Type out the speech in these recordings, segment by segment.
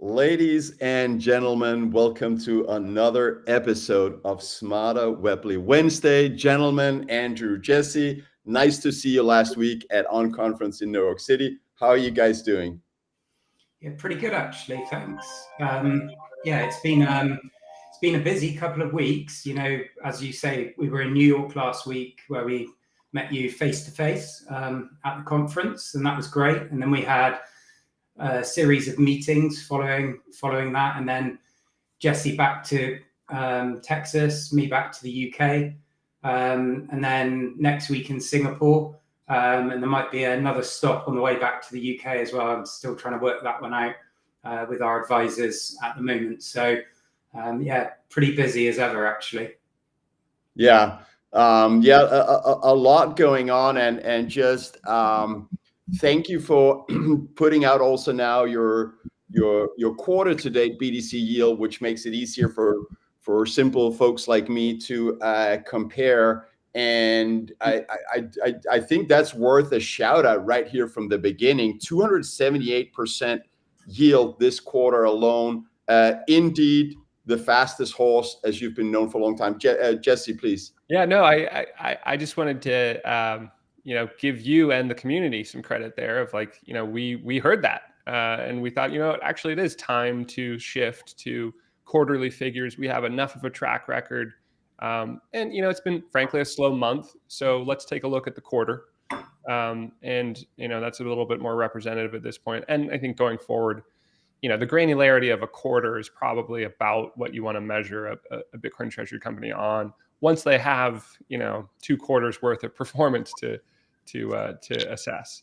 Ladies and gentlemen, welcome to another episode of Smarter Webley Wednesday. Gentlemen, Andrew, Jesse, nice to see you last week at On Conference in New York City. How are you guys doing? Yeah, pretty good actually. Thanks. Yeah, it's been a busy couple of weeks. You know, as you say, we were in New York last week where we met you face to face at the conference, and that was great. And then we had a series of meetings following that, and then Jesse back to Texas, me back to the UK, and then next week in Singapore. And there might be another stop on the way back to the UK as well. I'm still trying to work that one out with our advisors at the moment. So, yeah, pretty busy as ever, actually. Yeah, a lot going on, and just thank you for putting out also now your quarter to date BTC yield, which makes it easier for simple folks like me to compare. And I think that's worth a shout out right here from the beginning. 278% yield this quarter alone. Indeed, the fastest horse, as you've been known for a long time. Jesse, please. Yeah, no, I just wanted to give you and the community some credit there of we heard that and we thought actually it is time to shift to quarterly figures. We have enough of a track record. And it's been frankly a slow month, so let's take a look at the quarter, and that's a little bit more representative at this point. And I think going forward, the granularity of a quarter is probably about what you want to measure a Bitcoin treasury company on once they have 2 quarters worth of performance to assess.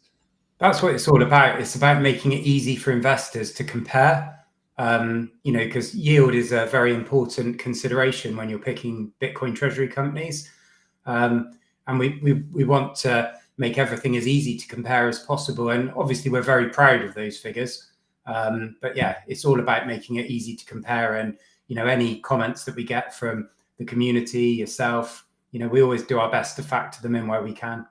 That's what it's all about. It's about making it easy for investors to compare. Because yield is a very important consideration when you're picking Bitcoin treasury companies. And we want to make everything as easy to compare as possible. And obviously we're very proud of those figures. But yeah, it's all about making it easy to compare. And, any comments that we get from the community, yourself, we always do our best to factor them in where we can.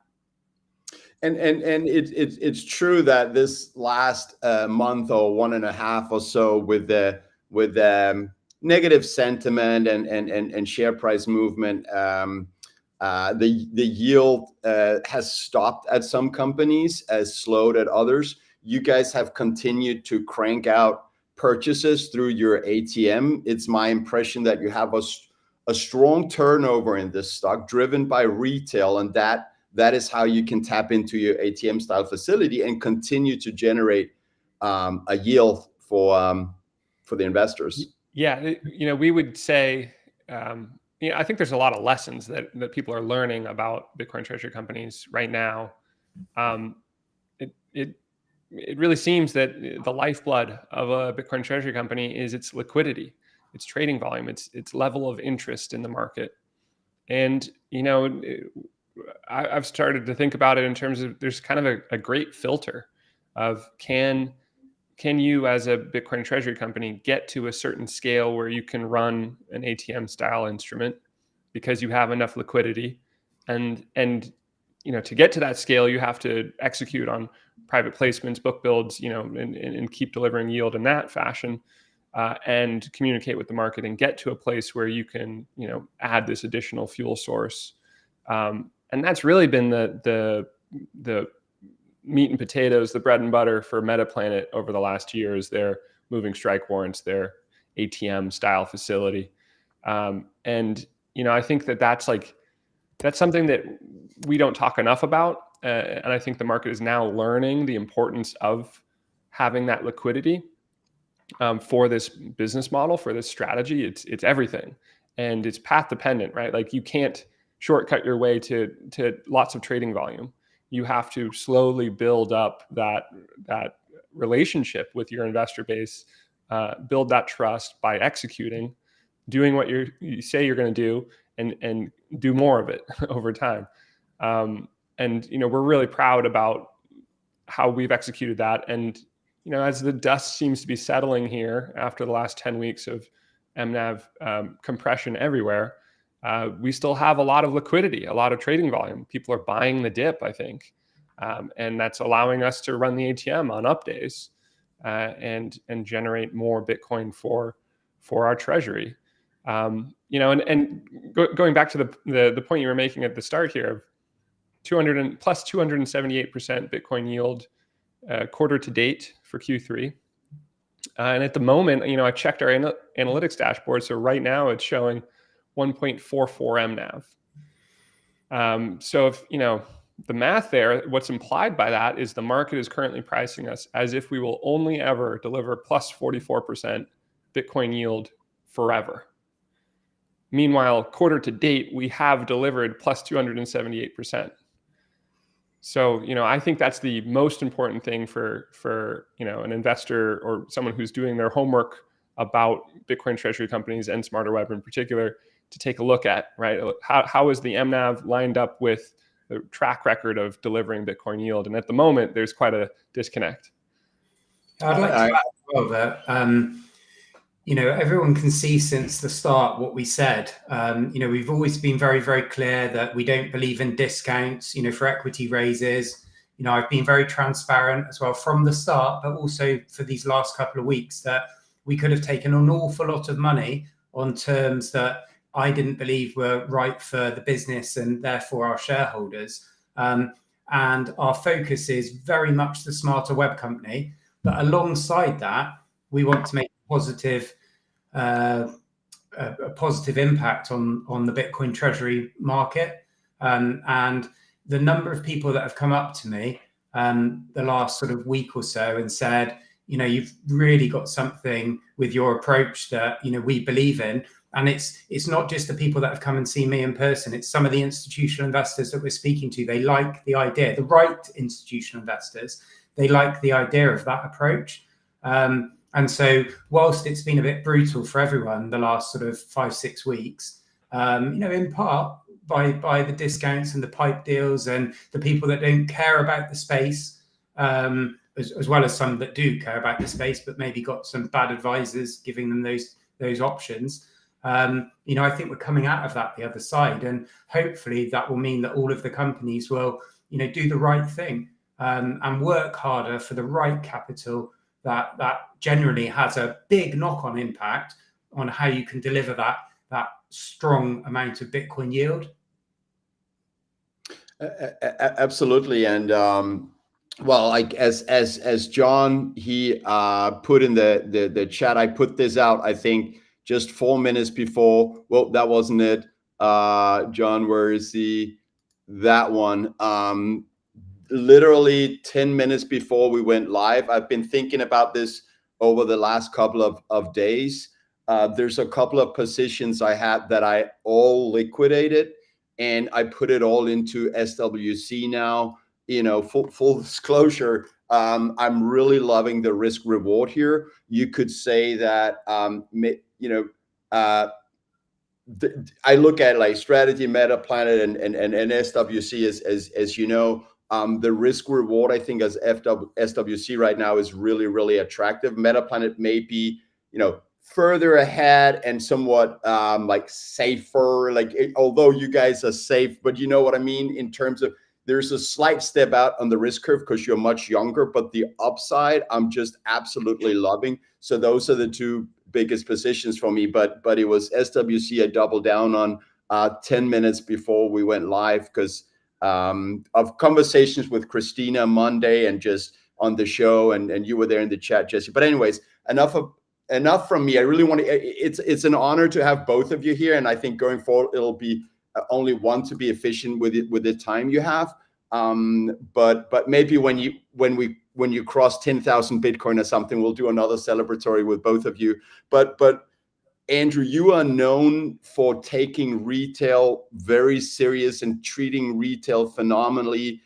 And it's true that this last month or 1.5 or so with the negative sentiment and share price movement, the yield has stopped at some companies, has slowed at others. You guys have continued to crank out purchases through your ATM. It's my impression that you have a strong turnover in this stock driven by retail, and that is how you can tap into your ATM style facility and continue to generate a yield for the investors. Yeah, we would say, I think there's a lot of lessons that people are learning about Bitcoin treasury companies right now. It really seems that the lifeblood of a Bitcoin treasury company is its liquidity, its trading volume, its level of interest in the market. And, I've started to think about it in terms of there's kind of a great filter of can you as a Bitcoin treasury company get to a certain scale where you can run an ATM style instrument because you have enough liquidity, and to get to that scale you have to execute on private placements, book builds, and keep delivering yield in that fashion, and communicate with the market and get to a place where you can add this additional fuel source. And that's really been the meat and potatoes, the bread and butter for Metaplanet over the last year is their moving strike warrants, their ATM style facility. And I think that's something that we don't talk enough about. And I think the market is now learning the importance of having that liquidity for this business model, for this strategy. It's everything. And it's path dependent, right? Like you can't shortcut your way to lots of trading volume. You have to slowly build up that relationship with your investor base, build that trust by executing, doing what you say you're going to do, and do more of it over time. And we're really proud about how we've executed that. And as the dust seems to be settling here after the last 10 weeks of MNAV compression everywhere, we still have a lot of liquidity, a lot of trading volume. People are buying the dip, I think. And that's allowing us to run the ATM on up days. and generate more Bitcoin for our treasury. Going back to the point you were making at the start here of 278% Bitcoin yield quarter to date for Q3. And at the moment, I checked our analytics dashboard. So right now it's showing 1.44 mNAV. So if, the math there, what's implied by that is the market is currently pricing us as if we will only ever deliver plus 44% Bitcoin yield forever. Meanwhile, quarter to date, we have delivered plus 278%. So, I think that's the most important thing for an investor or someone who's doing their homework about Bitcoin treasury companies and Smarter Web in particular to take a look at, right? How is the MNAV lined up with the track record of delivering Bitcoin yield? And at the moment, there's quite a disconnect. I'd like to add as well that, everyone can see since the start what we said. We've always been very, very clear that we don't believe in discounts, for equity raises. I've been very transparent as well from the start, but also for these last couple of weeks that we could have taken an awful lot of money on terms that I didn't believe were right for the business and therefore our shareholders. And our focus is very much the Smarter Web company. But alongside that, we want to make a positive impact on the Bitcoin treasury market. And the number of people that have come up to me the last sort of week or so and said, you've really got something with your approach that, we believe in. And it's not just the people that have come and seen me in person. It's some of the institutional investors that we're speaking to. They like the idea, the right institutional investors. They like the idea of that approach. And so whilst it's been a bit brutal for everyone the last sort of 5-6 weeks, in part by the discounts and the pipe deals and the people that don't care about the space, as well as some that do care about the space, but maybe got some bad advisors giving them those options. I think we're coming out of that the other side, and hopefully that will mean that all of the companies will, do the right thing and work harder for the right capital that generally has a big knock-on impact on how you can deliver that strong amount of Bitcoin yield. Absolutely, and well, like as John he put in the chat, I put this out, I think, just 4 minutes before. Well, that wasn't it. John, where is that one? Literally 10 minutes before we went live. I've been thinking about this over the last couple of days. There's a couple of positions I had that I all liquidated, and I put it all into SWC now. Full disclosure, I'm really loving the risk reward here. You could say that, I look at like strategy, Meta, Planet, and SWC as the risk reward, I think, as SWC right now is really, really attractive. Meta Planet may be, further ahead and somewhat like safer, although you guys are safe, but you know what I mean in terms of there's a slight step out on the risk curve because you're much younger, but the upside I'm just absolutely loving. So those are the two biggest positions for me, but it was SWC I doubled down on 10 minutes before we went live because of conversations with Christina Monday and just on the show, and you were there in the chat, Jesse. But anyways, enough from me. I really want to, it's an honor to have both of you here, and I think going forward it'll be only one to be efficient with the time you have. But maybe when you cross 10,000 Bitcoin or something, we'll do another celebratory with both of you. But Andrew, you are known for taking retail very serious and treating retail phenomenally,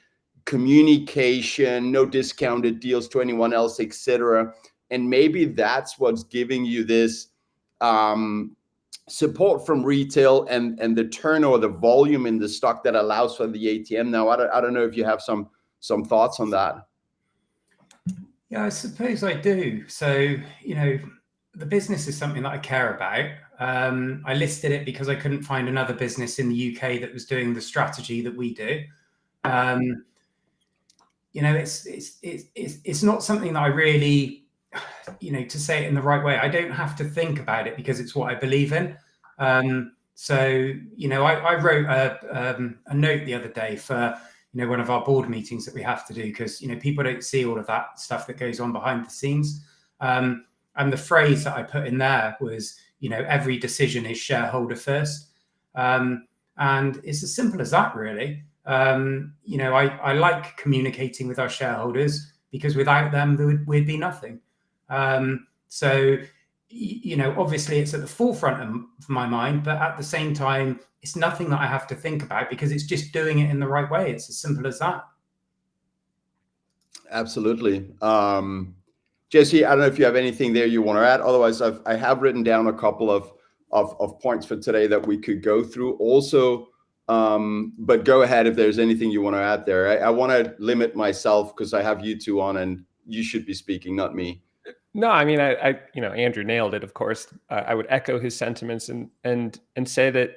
communication, no discounted deals to anyone else, etc. And maybe that's what's giving you this support from retail and the turnover, the volume in the stock that allows for the ATM. Now, I don't know if you have some thoughts on that. Yeah, I suppose I do. So, the business is something that I care about. I listed it because I couldn't find another business in the UK that was doing the strategy that we do. It's not something that I really to say it in the right way, I don't have to think about it because it's what I believe in. So, I wrote a note the other day for, one of our board meetings that we have to do because, people don't see all of that stuff that goes on behind the scenes. And the phrase that I put in there was, every decision is shareholder first. And it's as simple as that, really. I like communicating with our shareholders because without them, we'd be nothing. So, obviously it's at the forefront of my mind, but at the same time, it's nothing that I have to think about because it's just doing it in the right way. It's as simple as that. Absolutely. Jesse, I don't know if you have anything there you want to add. Otherwise, I have written down a couple of points for today that we could go through also. But go ahead if there's anything you want to add there. I want to limit myself because I have you two on and you should be speaking, not me. No, I mean, I Andrew nailed it. Of course, I would echo his sentiments and say that,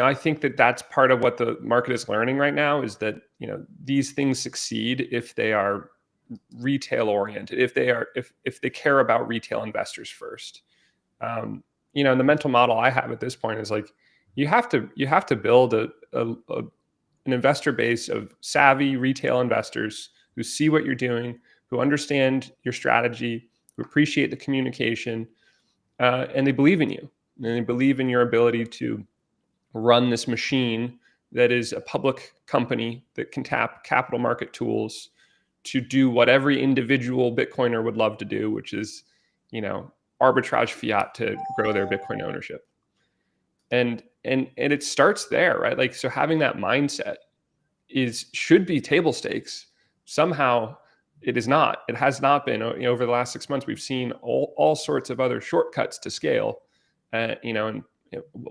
I think that that's part of what the market is learning right now is that, these things succeed if they are retail oriented, if they care about retail investors first. And the mental model I have at this point is like, you have to build an investor base of savvy retail investors who see what you're doing, who understand your strategy, who appreciate the communication, and they believe in you. And they believe in your ability to run this machine that is a public company that can tap capital market tools to do what every individual Bitcoiner would love to do, which is, arbitrage fiat to grow their Bitcoin ownership. And it starts there, right? Like, so having that mindset should be table stakes. Somehow it is not. It has not been. Over the last 6 months, we've seen all sorts of other shortcuts to scale. And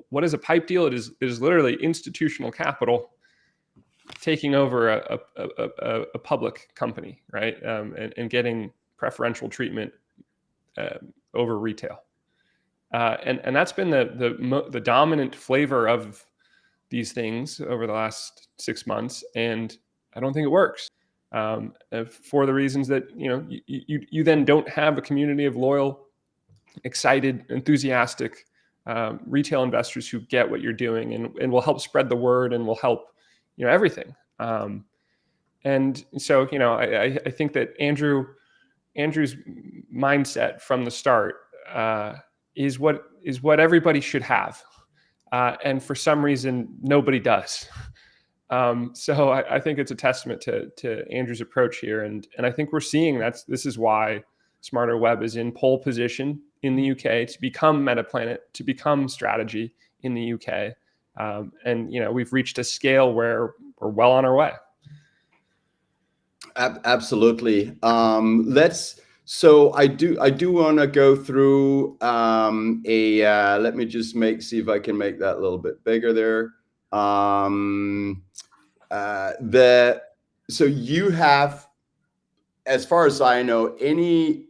what is a pipe deal? It is literally institutional capital taking over a public company, right? And getting preferential treatment over retail. And that's been the dominant flavor of these things over the last 6 months, and I don't think it works for the reasons that you then don't have a community of loyal, excited, enthusiastic retail investors who get what you're doing and will help spread the word and will help everything. And so I think that Andrew's mindset from the start is what everybody should have, and for some reason nobody does. So I think it's a testament to Andrew's approach here, and I think we're seeing this is why Smarter Web is in pole position in the UK to become Metaplanet, to become Strategy in the UK, and we've reached a scale where we're well on our way. Absolutely. So I do want to go through let me just see if I can make that a little bit bigger there. So you have, as far as I know, any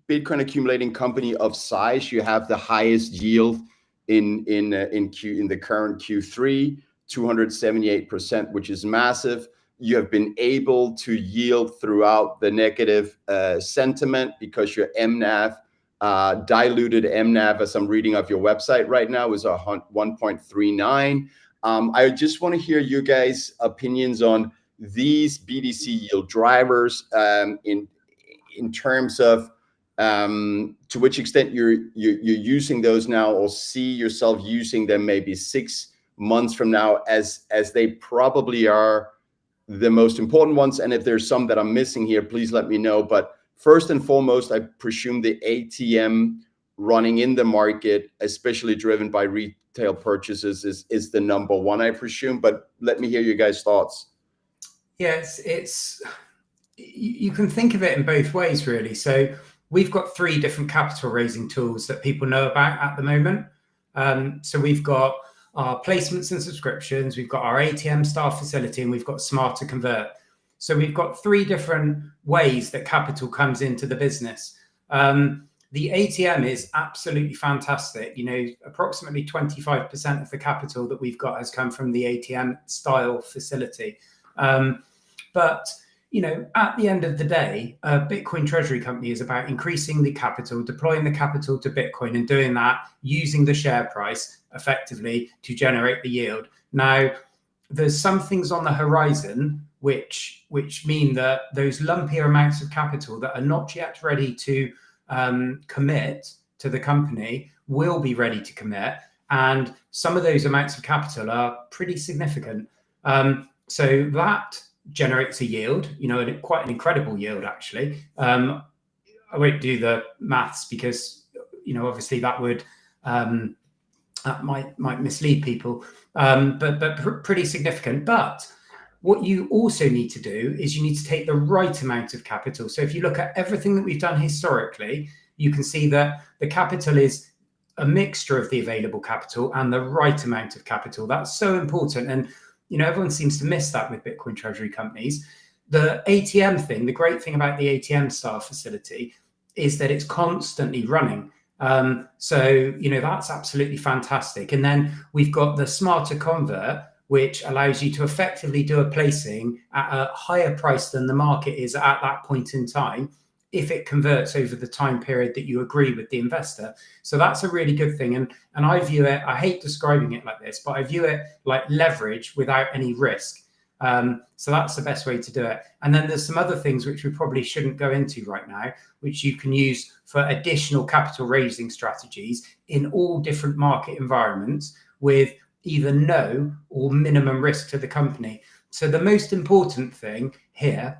Bitcoin accumulating company of size, you have the highest yield in the current Q3, 278%, which is massive. You have been able to yield throughout the negative sentiment because your MNAV, diluted MNAV, as I'm reading off your website right now, is 1.39. I just want to hear you guys' opinions on these BTC yield drivers in terms of to which extent you're using those now, or see yourself using them maybe 6 months from now, as they probably are the most important ones. And if there's some that I'm missing here, please let me know. But first and foremost, I presume the ATM running in the market, especially driven by retail purchases, is the number one, I presume. But let me hear you guys' thoughts. Yes, you can think of it in both ways, really. So we've got 3 different capital raising tools that people know about at the moment. So we've got our placements and subscriptions, we've got our ATM style facility, and we've got Smart to Convert. So we've got 3 different ways that capital comes into the business. The ATM is absolutely fantastic. Approximately 25% of the capital that we've got has come from the ATM style facility. But at the end of the day, a Bitcoin treasury company is about increasing the capital, deploying the capital to Bitcoin, and doing that using the share price effectively to generate the yield. Now, there's some things on the horizon which mean that those lumpier amounts of capital that are not yet ready to commit to the company will be ready to commit, and some of those amounts of capital are pretty significant. So that generates a yield, and quite an incredible yield actually. I won't do the maths because obviously that would that might mislead people, but pretty significant. But what you also need to do is you need to take the right amount of capital. So if you look at everything that we've done historically, you can see that the capital is a mixture of the available capital and the right amount of capital. That's so important. And everyone seems to miss that with Bitcoin treasury companies. The ATM thing, the great thing about the ATM style facility is that it's constantly running. So that's absolutely fantastic. And then we've got the smarter convert, which allows you to effectively do a placing at a higher price than the market is at that point in time, if it converts over the time period that you agree with the investor. So that's a really good thing. And I view it, I hate describing it like this, but I view it like leverage without any risk. So that's the best way to do it. And then there's some other things which we probably shouldn't go into right now, which you can use for additional capital raising strategies in all different market environments with either no or minimum risk to the company. So the most important thing here,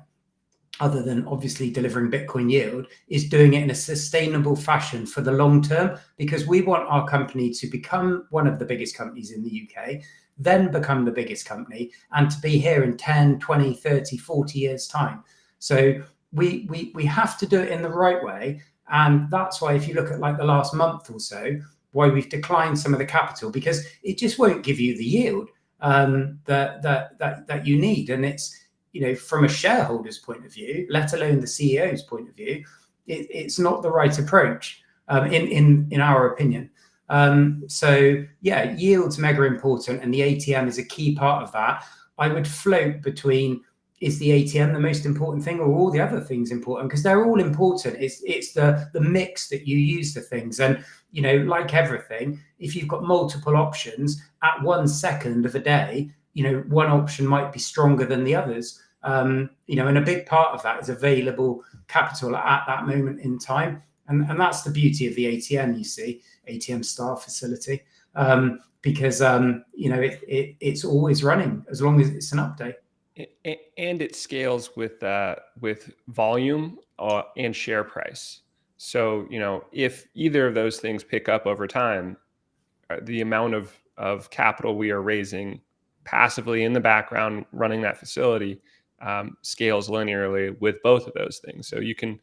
other than obviously delivering Bitcoin yield, is doing it in a sustainable fashion for the long term, because we want our company to become one of the biggest companies in the UK, then become the biggest company, and to be here in 10, 20, 30, 40 years time. So we have to do it in the right way. And that's why if you look at like the last month or so, why we've declined some of the capital, because it just won't give you the yield that you need. And it's, from a shareholder's point of view, let alone the CEO's point of view, it's not the right approach in our opinion. So yeah, yield's mega important, and the ATM is a key part of that. I would float between, is the ATM the most important thing, or all the other things important? Because they're all important. It's the mix that you use the things. And like everything, if you've got multiple options at 1 second of a day, one option might be stronger than the others. And a big part of that is available capital at that moment in time. And that's the beauty of the ATM, you see, ATM style facility, because it's always running as long as it's an update. And it scales with volume and share price. So if either of those things pick up over time, the amount of capital we are raising passively in the background running that facility scales linearly with both of those things. So you can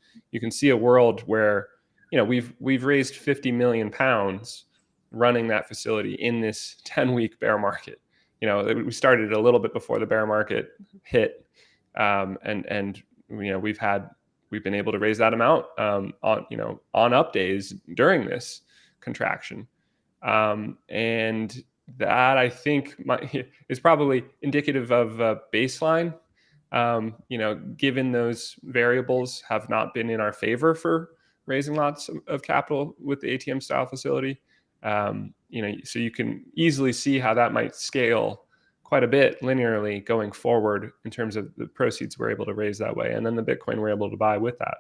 see a world where we've raised 50 million pounds running that facility in this 10-week bear market. We started a little bit before the bear market hit, and we've been able to raise that amount on up days during this contraction, and that I think is probably indicative of a baseline. Given those variables have not been in our favor for raising lots of capital with the ATM style facility. So you can easily see how that might scale quite a bit linearly going forward in terms of the proceeds we're able to raise that way, and then the Bitcoin we're able to buy with that.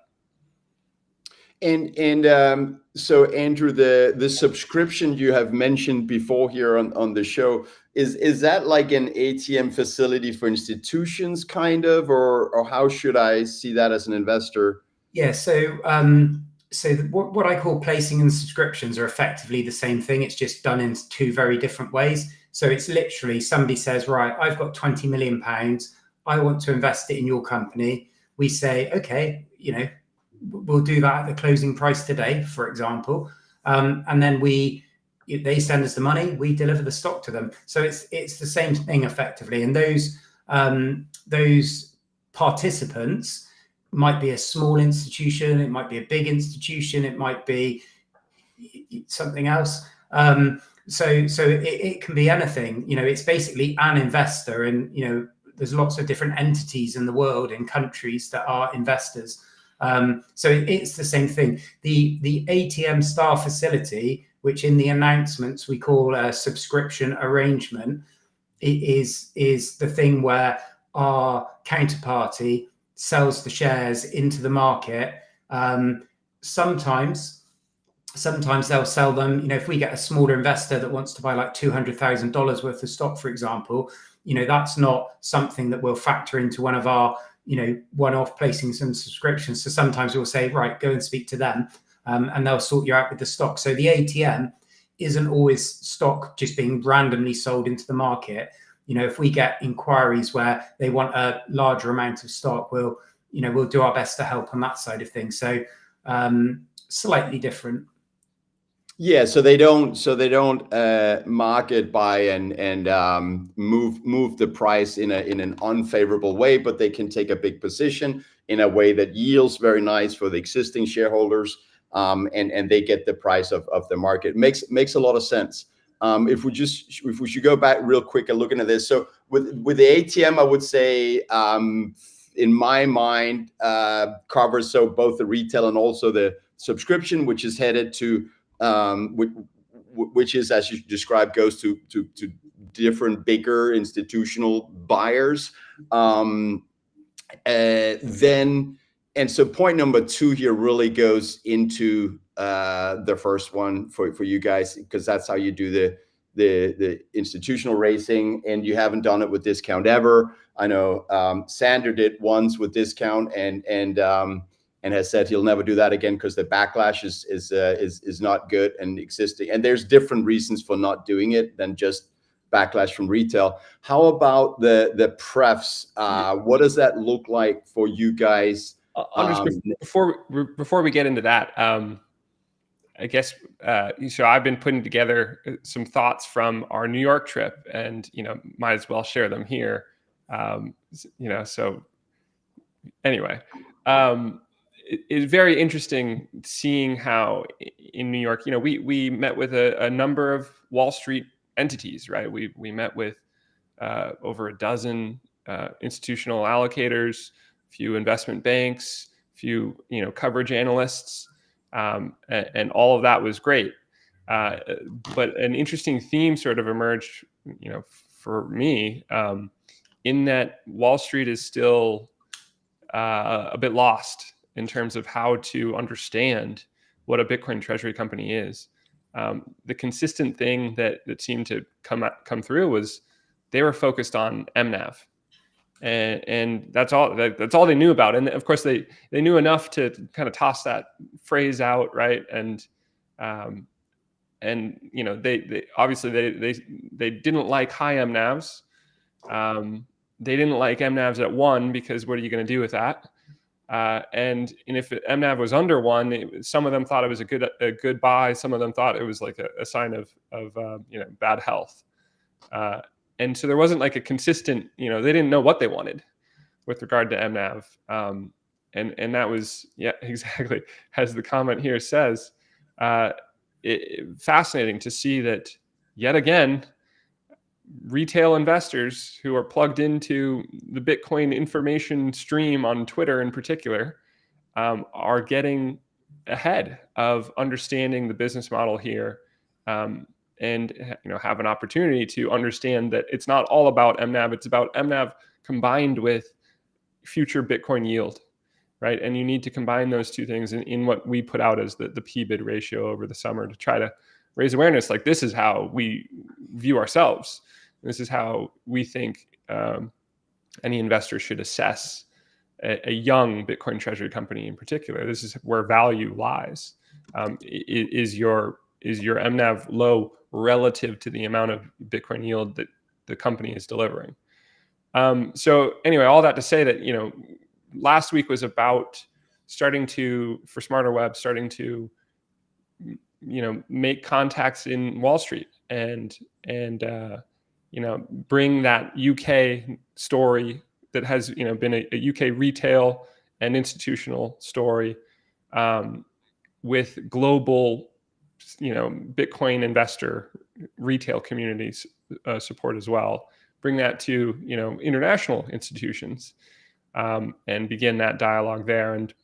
And so Andrew, the subscription you have mentioned before here on the show, is that like an ATM facility for institutions kind of, or how should I see that as an investor? Yeah, so what I call placing and subscriptions are effectively the same thing. It's just done in two very different ways. So it's literally somebody says, right, I've got 20 million pounds. I want to invest it in your company. We say, okay, we'll do that at the closing price today, for example. And then they send us the money, we deliver the stock to them. So it's the same thing effectively. And those participants might be a small institution, it might be a big institution, it might be something else. So it can be anything. It's basically an investor, and there's lots of different entities in the world, in countries, that are investors. So it's the same thing. The ATM Star facility, which in the announcements we call a subscription arrangement, is the thing where our counterparty sells the shares into the market. Sometimes they'll sell them, you know, if we get a smaller investor that wants to buy like $200,000 worth of stock, for example, you know, that's not something that we'll factor into one of our, you know, one-off placings and subscriptions. So sometimes we'll say, right, go and speak to them, and they'll sort you out with the stock. So the ATM isn't always stock just being randomly sold into the market. You know, if we get inquiries where they want a larger amount of stock, we'll do our best to help on that side of things. So slightly different. Yeah, so they don't market, buy, and move the price in an unfavorable way, but they can take a big position in a way that yields very nice for the existing shareholders, and they get the price of the market. Makes a lot of sense. If we should go back real quick and looking at this, so with the ATM, I would say, in my mind, covers so both the retail and also the subscription, which is headed to. Which is, as you described, goes to different bigger institutional buyers. And so point number 2 here really goes into the first one for you guys, because that's how you do the institutional raising, and you haven't done it with discount ever. I know Sander did once with discount, and has said he'll never do that again because the backlash is not good and existing. And there's different reasons for not doing it than just backlash from retail. How about the prefs? What does that look like for you guys? Before we get into that, I guess so I've been putting together some thoughts from our New York trip, and might as well share them here. So anyway. It's very interesting seeing how in New York, we met with a number of Wall Street entities, right? We met with over a dozen institutional allocators, a few investment banks, a few coverage analysts, and all of that was great. But an interesting theme sort of emerged, for me, in that Wall Street is still a bit lost in terms of how to understand what a Bitcoin treasury company is. The consistent thing that seemed to come through was they were focused on MNAV, and that's all they knew about. And of course, they knew enough to kind of toss that phrase out, right? And they obviously they didn't like high MNAVs. They didn't like MNAVs at 1 because what are you going to do with that? And if MNAV was under 1, some of them thought it was a good buy. Some of them thought it was like a sign of bad health. And so there wasn't like a consistent, they didn't know what they wanted with regard to MNAV. And that was, yeah, exactly, as the comment here says, fascinating to see that yet again, retail investors who are plugged into the Bitcoin information stream on Twitter in particular are getting ahead of understanding the business model here, and have an opportunity to understand that it's not all about MNAV. It's about MNAV combined with future Bitcoin yield, right? And you need to combine those two things in what we put out as the P-bid ratio over the summer to try to raise awareness. Like, this is how we view ourselves. This is how we think any investor should assess a young Bitcoin treasury company in particular. This is where value lies. Is your MNAV low relative to the amount of Bitcoin yield that the company is delivering? So anyway, all that to say that, last week was about starting to make contacts in Wall Street and bring that UK story that has, been a UK retail and institutional story, with global, Bitcoin investor retail communities support as well. bring that to, international institutions, and begin that dialogue there. And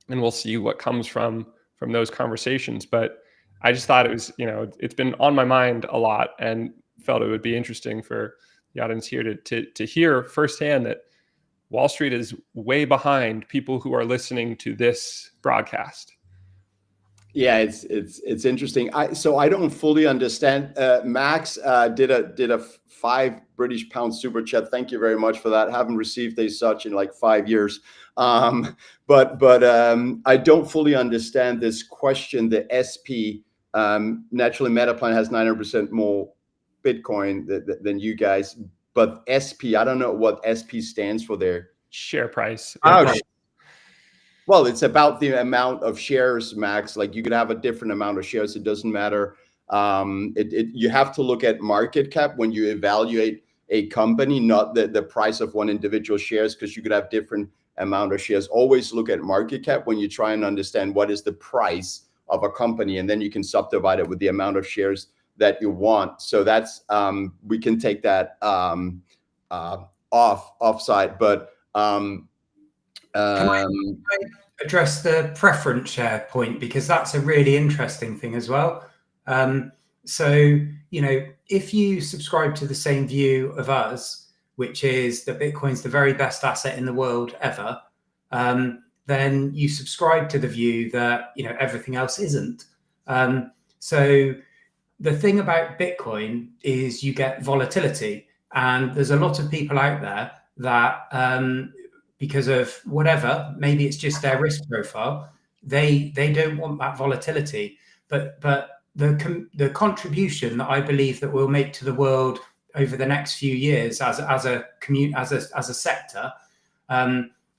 we'll see what comes from those conversations. But I just thought it was, it's been on my mind a lot, and felt it would be interesting for the audience here to hear firsthand that Wall Street is way behind people who are listening to this broadcast. Yeah, it's interesting. So I don't fully understand. Max did a £5 super chat. Thank you very much for that. Haven't received a such in like 5 years. But I don't fully understand this question. The SP, naturally, Metaplan has 900% more Bitcoin than you guys. But SP, I don't know what SP stands for there. Share price. Oh, well, it's about the amount of shares, Max. Like, you could have a different amount of shares. It doesn't matter. You have to look at market cap when you evaluate a company, not the price of one individual shares, because you could have different amount of shares. Always look at market cap when you try and understand what is the price of a company, and then you can subdivide it with the amount of shares that you want. So that's we can take that offside, but. Can I address the preference share point, because that's a really interesting thing as well. So, if you subscribe to the same view of us, which is that Bitcoin's the very best asset in the world ever, then you subscribe to the view that, everything else isn't. So the thing about Bitcoin is you get volatility, and there's a lot of people out there that, because of whatever, maybe it's just their risk profile, they don't want that volatility. But the contribution that I believe that we'll make to the world over the next few years as a sector,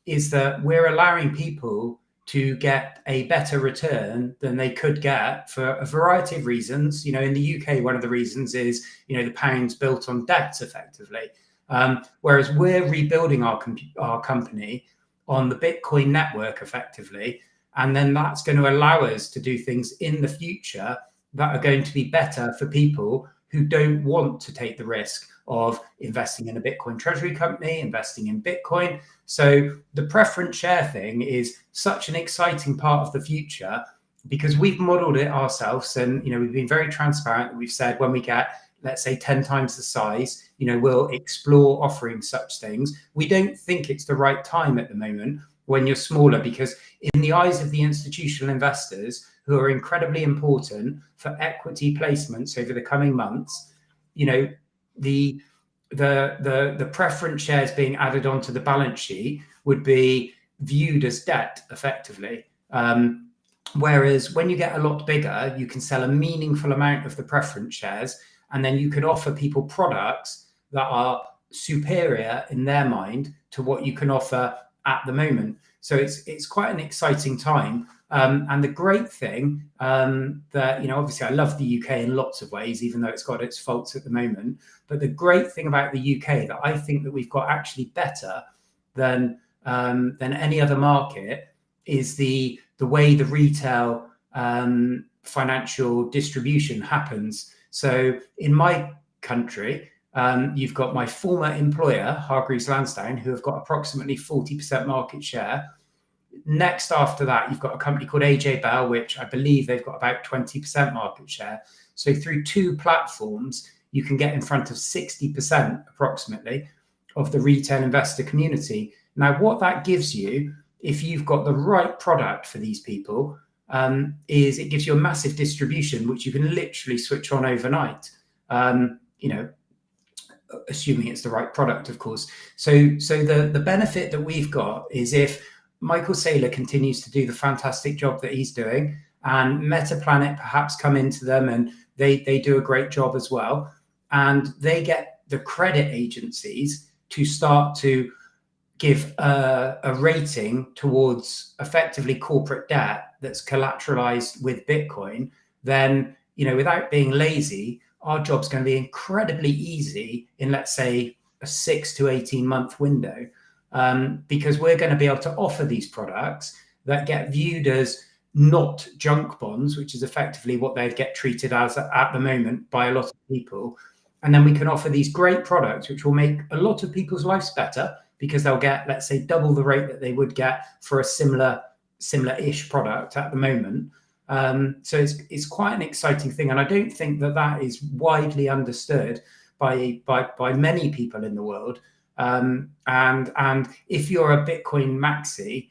is that we're allowing people to get a better return than they could get for a variety of reasons. In the UK, one of the reasons is the pound's built on debt effectively. Whereas we're rebuilding our company on the Bitcoin network effectively, and then that's going to allow us to do things in the future that are going to be better for people who don't want to take the risk of investing in a Bitcoin treasury company, investing in Bitcoin. So the preference share thing is such an exciting part of the future, because we've modeled it ourselves, and we've been very transparent. We've said when we get, let's say, 10 times the size, we'll explore offering such things. We don't think it's the right time at the moment when you're smaller, because in the eyes of the institutional investors, who are incredibly important for equity placements over the coming months, the preference shares being added onto the balance sheet would be viewed as debt effectively. Whereas when you get a lot bigger, you can sell a meaningful amount of the preference shares, and then you could offer people products that are superior in their mind to what you can offer at the moment. So it's quite an exciting time. And the great thing that, obviously I love the UK in lots of ways, even though it's got its faults at the moment. But the great thing about the UK that I think that we've got actually better than any other market is the way the retail financial distribution happens. So in my country, you've got my former employer, Hargreaves Lansdown, who have got approximately 40% market share. Next after that, you've got a company called AJ Bell, which I believe they've got about 20% market share. So through two platforms, you can get in front of 60% approximately of the retail investor community. Now, what that gives you, if you've got the right product for these people, is it gives you a massive distribution, which you can literally switch on overnight, assuming it's the right product, of course. So the benefit that we've got is if Michael Saylor continues to do the fantastic job that he's doing, and Metaplanet perhaps come into them and they do a great job as well, and they get the credit agencies to start to give a rating towards effectively corporate debt that's collateralized with Bitcoin, then, without being lazy, our job's going to be incredibly easy in, let's say, a 6 to 18 month window, because we're going to be able to offer these products that get viewed as not junk bonds, which is effectively what they'd get treated as at the moment by a lot of people. And then we can offer these great products, which will make a lot of people's lives better, because they'll get, let's say, double the rate that they would get for a similar-ish product at the moment. So it's quite an exciting thing. And I don't think that is widely understood by many people in the world. And if you're a Bitcoin maxi,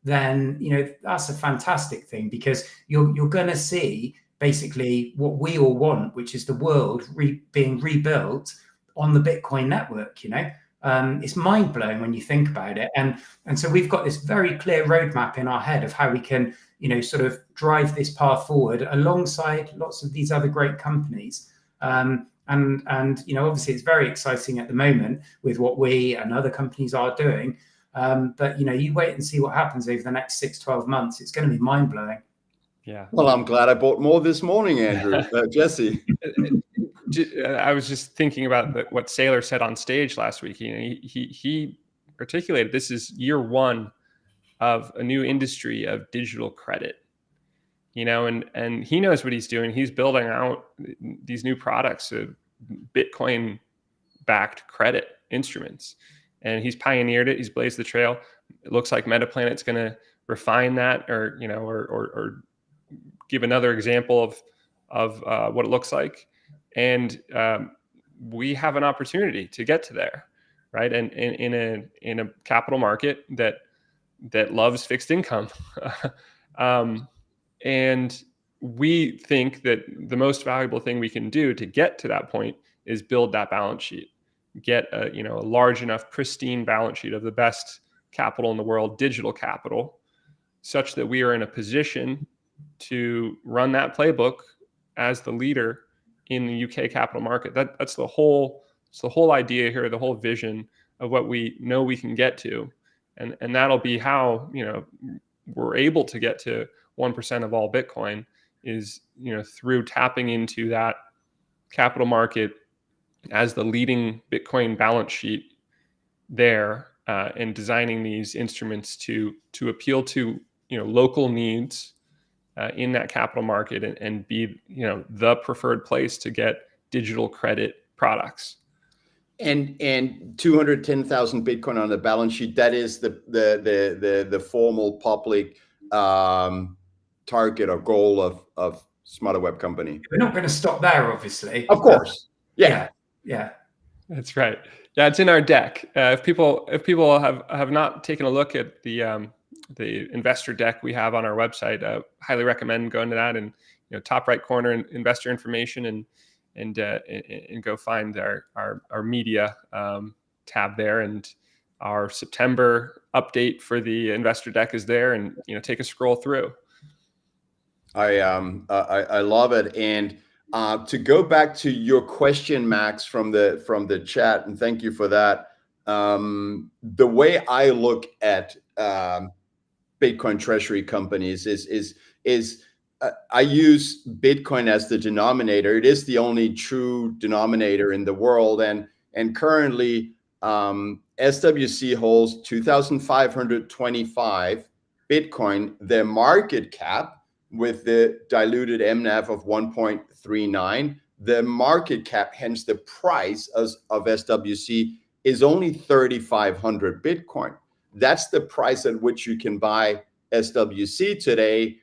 then that's a fantastic thing, because you're going to see basically what we all want, which is the world being rebuilt on the Bitcoin network. It's mind-blowing when you think about it, and so we've got this very clear roadmap in our head of how we can sort of drive this path forward alongside lots of these other great companies. And obviously it's very exciting at the moment with what we and other companies are doing. But you wait and see what happens over the next 6-12 months. It's going to be mind-blowing. Yeah. Well, I'm glad I bought more this morning, Andrew. Jesse. I was just thinking about what Saylor said on stage last week. He articulated this is year one of a new industry of digital credit. And he knows what he's doing. He's building out these new products of Bitcoin-backed credit instruments, and he's pioneered it. He's blazed the trail. It looks like Metaplanet's going to refine that, or give another example of what it looks like. And we have an opportunity to get to there, right? And in a capital market that loves fixed income. And we think that the most valuable thing we can do to get to that point is build that balance sheet, get a large enough pristine balance sheet of the best capital in the world, digital capital, such that we are in a position to run that playbook as the leader in the UK capital market. That's the whole idea here, the whole vision of what we know we can get to, and that'll be how we're able to get to 1% of all Bitcoin is through tapping into that capital market as the leading Bitcoin balance sheet there, and designing these instruments to appeal to local needs in that capital market, and be the preferred place to get digital credit products. And 210,000 Bitcoin on the balance sheet, that is the formal public target or goal of Smarter Web Company. We're not going to stop there, obviously. Of course. Yeah. That's right. Yeah, it's in our deck. If people have not taken a look at the investor deck we have on our website, highly recommend going to that, and top right corner, investor information, and go find our media tab there, and our September update for the investor deck is there, and take a scroll through. I love it. And to go back to your question, Max, from the chat, and thank you for that. The way I look at Bitcoin treasury companies is I use Bitcoin as the denominator. It is the only true denominator in the world, and currently SWC holds 2,525 Bitcoin. Their market cap, with the diluted MNAV of 1.39, the market cap, hence the price of SWC, is only 3,500 Bitcoin. That's the price at which you can buy SWC today.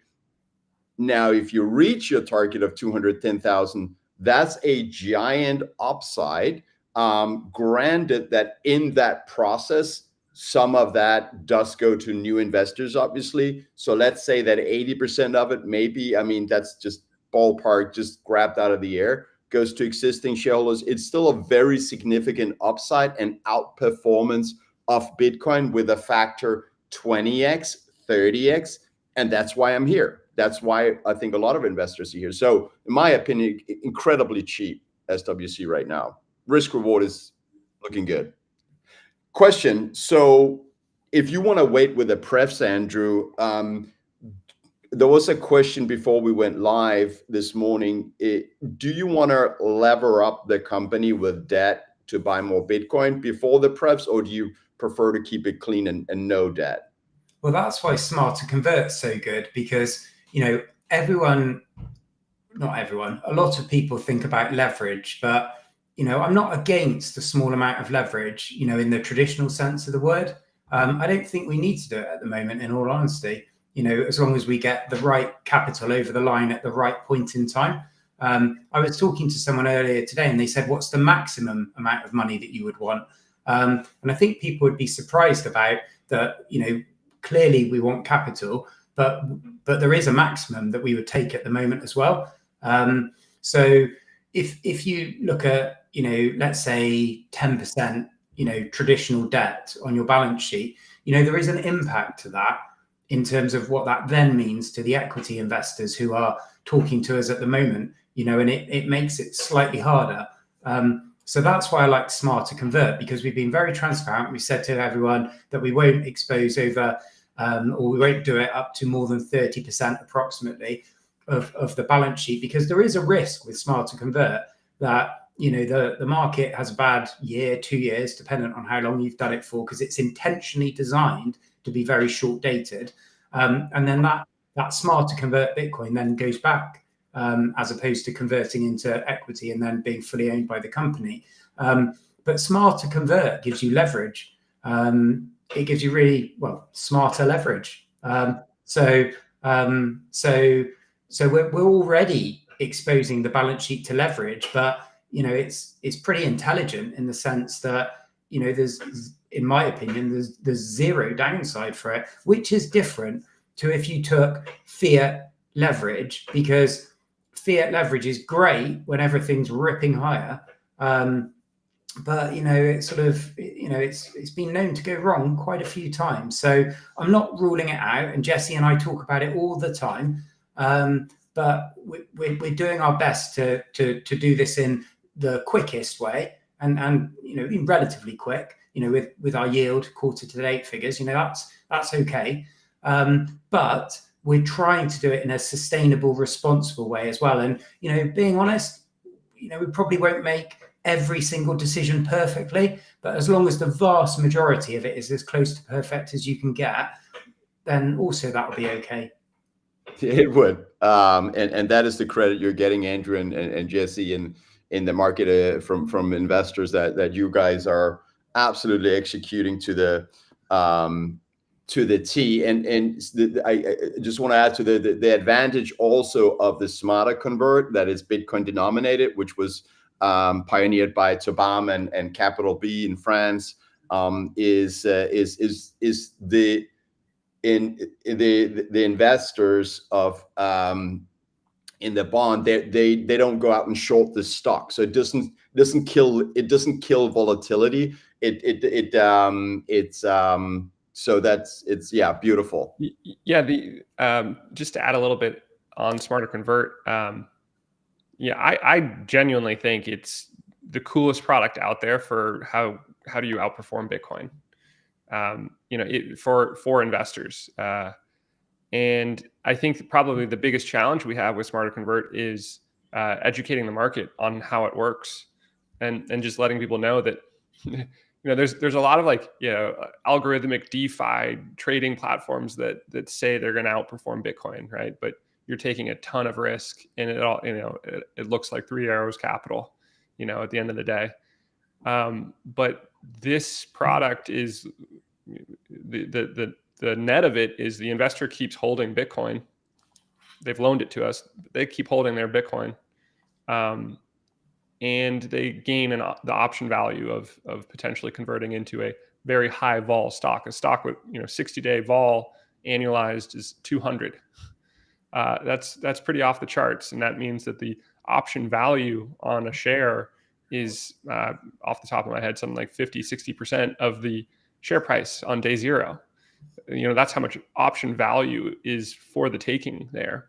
Now, if you reach your target of 210,000, that's a giant upside. Granted that in that process, some of that does go to new investors, obviously. So let's say that 80% of it, maybe, that's just ballpark, just grabbed out of the air, goes to existing shareholders. It's still a very significant upside and outperformance of Bitcoin with a factor 20x, 30x. And that's why I'm here. That's why I think a lot of investors are here. So in my opinion, incredibly cheap SWC right now. Risk reward is looking good. Question. So if you want to wait with the prefs, Andrew, there was a question before we went live this morning. Do you want to lever up the company with debt to buy more Bitcoin before the prefs, or do you prefer to keep it clean and no debt? Well, that's why Smarter Convert's so good, because not everyone, a lot of people think about leverage, but I'm not against a small amount of leverage, in the traditional sense of the word. I don't think we need to do it at the moment, in all honesty, as long as we get the right capital over the line at the right point in time. I was talking to someone earlier today and they said, what's the maximum amount of money that you would want? And I think people would be surprised about that. Clearly we want capital, but there is a maximum that we would take at the moment as well. So if you look at, let's say 10%, traditional debt on your balance sheet, there is an impact to that in terms of what that then means to the equity investors who are talking to us at the moment, and it makes it slightly harder. So that's why I like Smart to Convert, because we've been very transparent. We said to everyone that we won't expose over, or we won't do it up to more than 30% approximately of the balance sheet, because there is a risk with Smart to Convert that the market has a bad year, 2 years, dependent on how long you've done it for, because it's intentionally designed to be very short dated, and then that Smart to Convert Bitcoin then goes back, as opposed to converting into equity and then being fully owned by the company. But Smart to Convert gives you leverage. It gives you really smarter leverage. So we're already exposing the balance sheet to leverage, but it's pretty intelligent in the sense that there's, in my opinion, there's zero downside for it, which is different to if you took fiat leverage, because fiat leverage is great when everything's ripping higher, but it's sort of it's been known to go wrong quite a few times. So I'm not ruling it out, and Jesse and I talk about it all the time, but we're doing our best to do this in the quickest way, and being relatively quick, with our yield quarter to date figures, that's okay, but we're trying to do it in a sustainable, responsible way as well. And being honest, we probably won't make every single decision perfectly, but as long as the vast majority of it is as close to perfect as you can get, then also that will be okay. It would, and that is the credit you're getting, Andrew and Jesse, in the market, from investors, that you guys are absolutely executing to the T. And I just want to add to the advantage also of the Smarter Convert, that is Bitcoin denominated, which was pioneered by Tobam and Capital B in France, is the investors of in the bond, they don't go out and short the stock, so it doesn't kill volatility. So it's beautiful. Yeah, just to add a little bit on Smarter Convert, I genuinely think it's the coolest product out there for how do you outperform Bitcoin, for investors. And I think probably the biggest challenge we have with Smarter Convert is educating the market on how it works, and just letting people know that there's a lot of algorithmic DeFi trading platforms that say they're going to outperform Bitcoin, right? But you're taking a ton of risk, and it looks like Three Arrows Capital, at the end of the day. But this product is the net of it is the investor keeps holding Bitcoin. They've loaned it to us. They keep holding their Bitcoin, and they gain the option value of potentially converting into a very high vol stock. A stock with 60-day vol annualized is 200. That's pretty off the charts, and that means that the option value on a share is, off the top of my head, something like 50-60% of the share price on day zero. That's how much option value is for the taking there.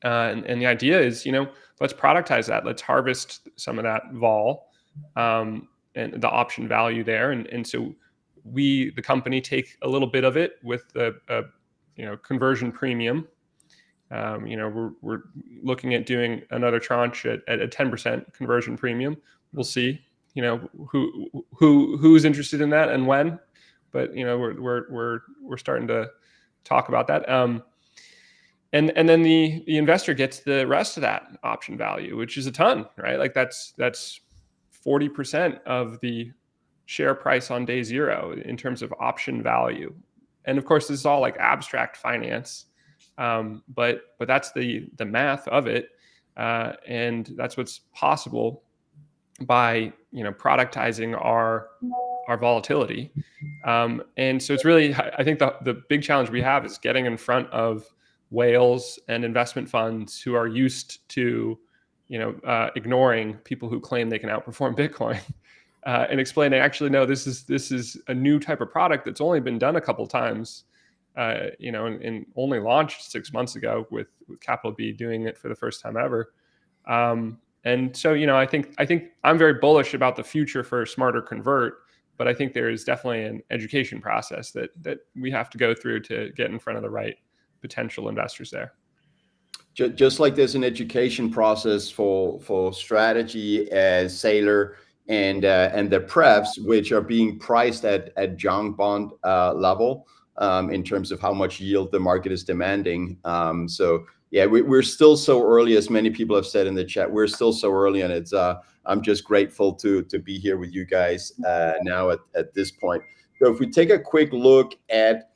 And the idea is, let's productize that. Let's harvest some of that vol, and the option value there. And so we, the company, take a little bit of it with the conversion premium. We're looking at doing another tranche at a 10% conversion premium. We'll see, who's interested in that and when. But we're starting to talk about that, and then the investor gets the rest of that option value, which is a ton, right? Like that's 40% of the share price on day zero in terms of option value. And of course, this is all like abstract finance, but that's the math of it, and that's what's possible by productizing our volatility. And so it's really, I think the big challenge we have is getting in front of whales and investment funds who are used to ignoring people who claim they can outperform Bitcoin. And explaining, actually, no, this is a new type of product that's only been done a couple times, and only launched 6 months ago with Capital B doing it for the first time ever. And so, I think I'm very bullish about the future for Smarter Convert, but I think there is definitely an education process that we have to go through to get in front of the right potential investors there. Just like there's an education process for strategy as Sailor and the prefs, which are being priced at junk bond level in terms of how much yield the market is demanding. So yeah, we're still so early, as many people have said in the chat. We're still so early, and it's I'm just grateful to be here with you guys now at this point. So if we take a quick look at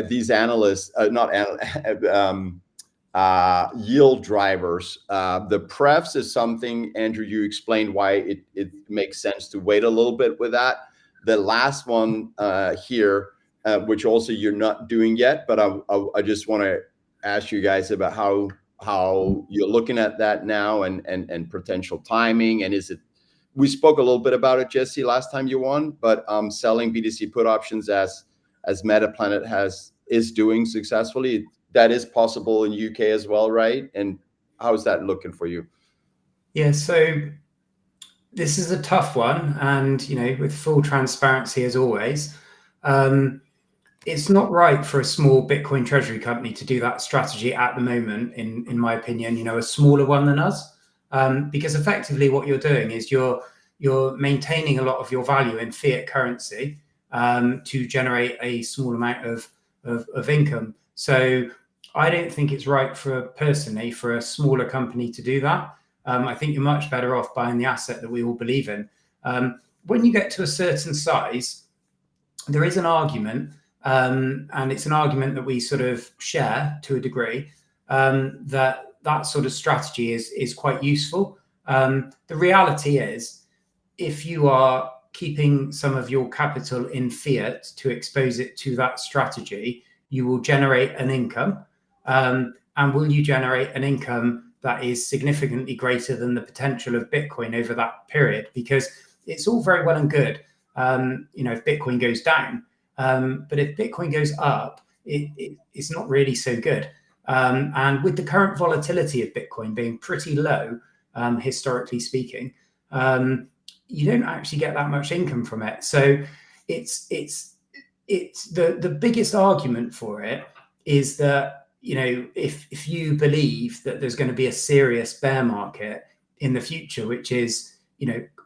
these analysts, yield drivers. The prefs is something, Andrew, you explained why it makes sense to wait a little bit with that. The last one here, which also you're not doing yet, but I just want to ask you guys about how you're looking at that now and potential timing. And we spoke a little bit about it, Jesse, last time you won, but selling BTC put options as Metaplanet is doing successfully. That is possible in UK as well, right? And how's that looking for you? Yeah, so this is a tough one, and with full transparency as always, it's not right for a small Bitcoin treasury company to do that strategy at the moment, in my opinion, a smaller one than us, because effectively what you're doing is you're maintaining a lot of your value in fiat currency to generate a small amount of income. So I don't think it's right personally for a smaller company to do that. I think you're much better off buying the asset that we all believe in. When you get to a certain size, there is an argument, and it's an argument that we sort of share to a degree, that sort of strategy is quite useful. The reality is, if you are keeping some of your capital in fiat to expose it to that strategy, you will generate an income. And will you generate an income that is significantly greater than the potential of Bitcoin over that period? Because it's all very well and good, if Bitcoin goes down, but if Bitcoin goes up, it's not really so good. And with the current volatility of Bitcoin being pretty low, historically speaking, you don't actually get that much income from it. So it's the biggest argument for it is that, if you believe that there's going to be a serious bear market in the future, which is,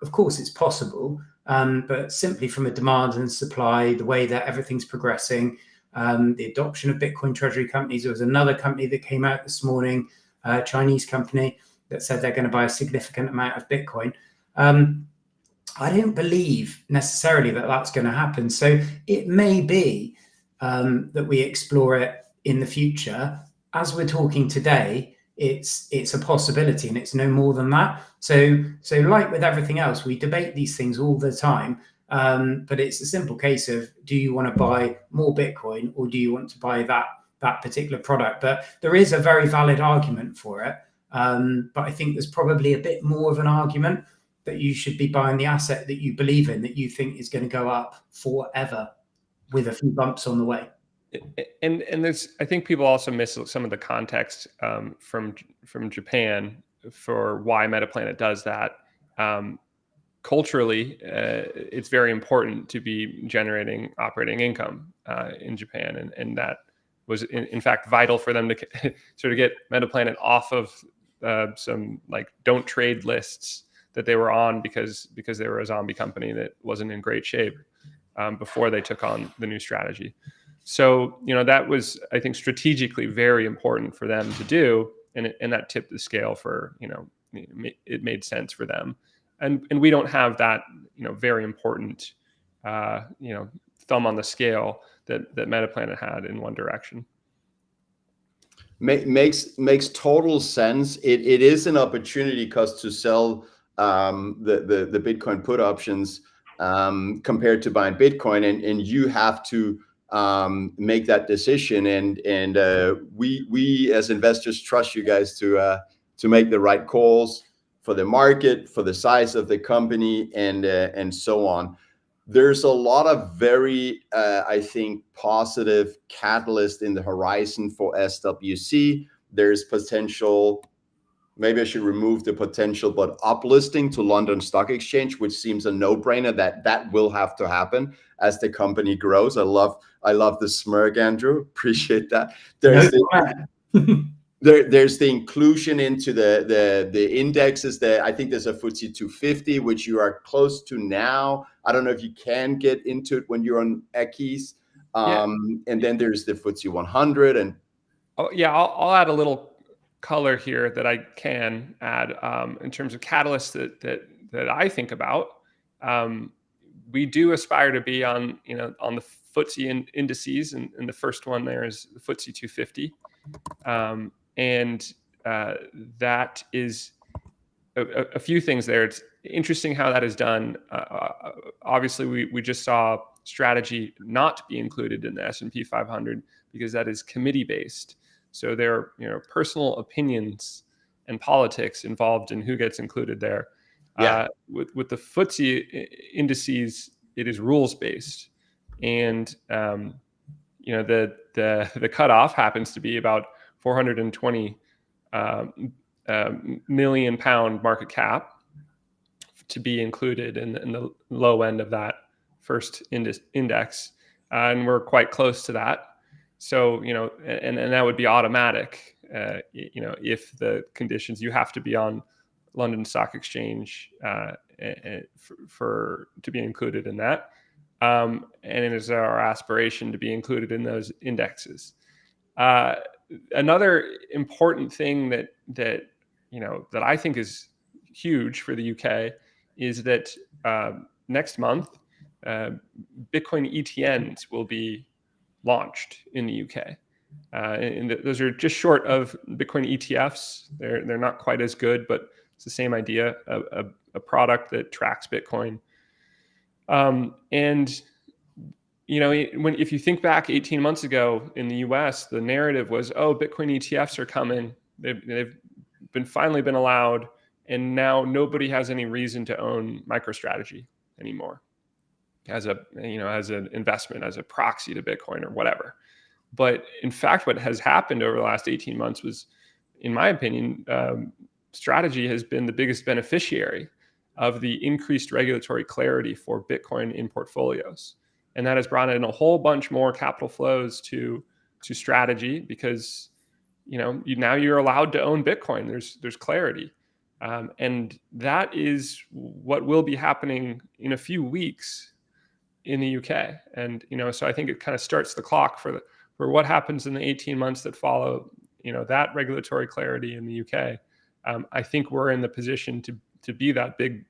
of course it's possible, but simply from a demand and supply, the way that everything's progressing, the adoption of Bitcoin treasury companies. There was another company that came out this morning, a Chinese company, that said they're going to buy a significant amount of Bitcoin. I don't believe necessarily that that's going to happen. So it may be that we explore it in the future. As we're talking today, it's a possibility, and it's no more than that. So like with everything else, we debate these things all the time, but it's a simple case of, do you want to buy more Bitcoin, or do you want to buy that particular product? But there is a very valid argument for it, but I think there's probably a bit more of an argument that you should be buying the asset that you believe in, that you think is going to go up forever with a few bumps on the way. And there's, I think people also miss some of the context from Japan for why Metaplanet does that. Culturally, it's very important to be generating operating income in Japan, and that was in fact vital for them to sort of get Metaplanet off of some don't trade lists that they were on because they were a zombie company that wasn't in great shape before they took on the new strategy. So, that was, I think, strategically very important for them to do, and that tipped the scale for, it made sense for them. and we don't have that, very important, thumb on the scale that Metaplanet had in one direction. Makes total sense. It is an opportunity cost to sell the Bitcoin put options compared to buying Bitcoin, and you have to make that decision. And we as investors trust you guys to make the right calls for the market, for the size of the company, and so on. There's a lot of very, I think, positive catalyst in the horizon for SWC. There's potential, maybe I should remove the potential, but uplisting to London Stock Exchange, which seems a no-brainer that will have to happen as the company grows. I love the smirk, Andrew. Appreciate that. There's the inclusion into the indexes. I think there's a FTSE 250, which you are close to now. I don't know if you can get into it when you're on Ekis. And then there's the FTSE 100. And I'll add a little color here that I can add in terms of catalysts that I think about. We do aspire to be on the FTSE indices, and the first one there is the FTSE 250. And that is a few things there. It's interesting how that is done. Obviously, we just saw Strategy not be included in the S&P 500 because that is committee based. So there are personal opinions and politics involved in who gets included there. With the FTSE indices, it is rules based, and the cutoff happens to be about 420 million pound market cap to be included in the low end of that first index, and we're quite close to that. So and that would be automatic. If the conditions, you have to be on London Stock Exchange for to be included in that, and it is our aspiration to be included in those indexes. Another important thing that I think is huge for the UK is that next month Bitcoin ETNs will be launched in the UK, and those are just short of Bitcoin ETFs. They're not quite as good, but it's the same idea: a product that tracks Bitcoin. And if you think back 18 months ago in the US, the narrative was, oh, Bitcoin ETFs are coming. They've finally been allowed, and now nobody has any reason to own MicroStrategy anymore as an investment, as a proxy to Bitcoin or whatever. But in fact, what has happened over the last 18 months was, in my opinion, Strategy has been the biggest beneficiary of the increased regulatory clarity for Bitcoin in portfolios. And that has brought in a whole bunch more capital flows to Strategy because now you're allowed to own Bitcoin. There's clarity, and that is what will be happening in a few weeks in the UK. And so I think it kind of starts the clock for what happens in the 18 months that follow that regulatory clarity in the UK. I think we're in the position to be that big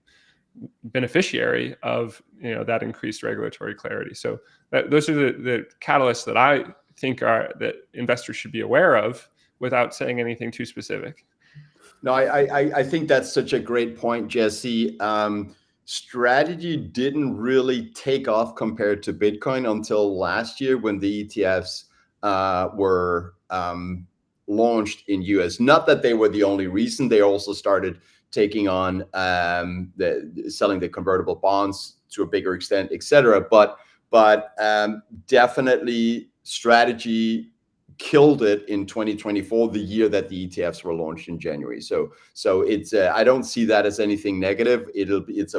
beneficiary of that increased regulatory clarity. So those are the catalysts that I think that investors should be aware of without saying anything too specific. No, I think that's such a great point, Jesse. Strategy didn't really take off compared to Bitcoin until last year when the ETFs were launched in US. Not that they were the only reason. They also started taking on selling the convertible bonds to a bigger extent, etc. But definitely Strategy killed it in 2024, the year that the ETFs were launched in January. So it's I don't see that as anything negative. It's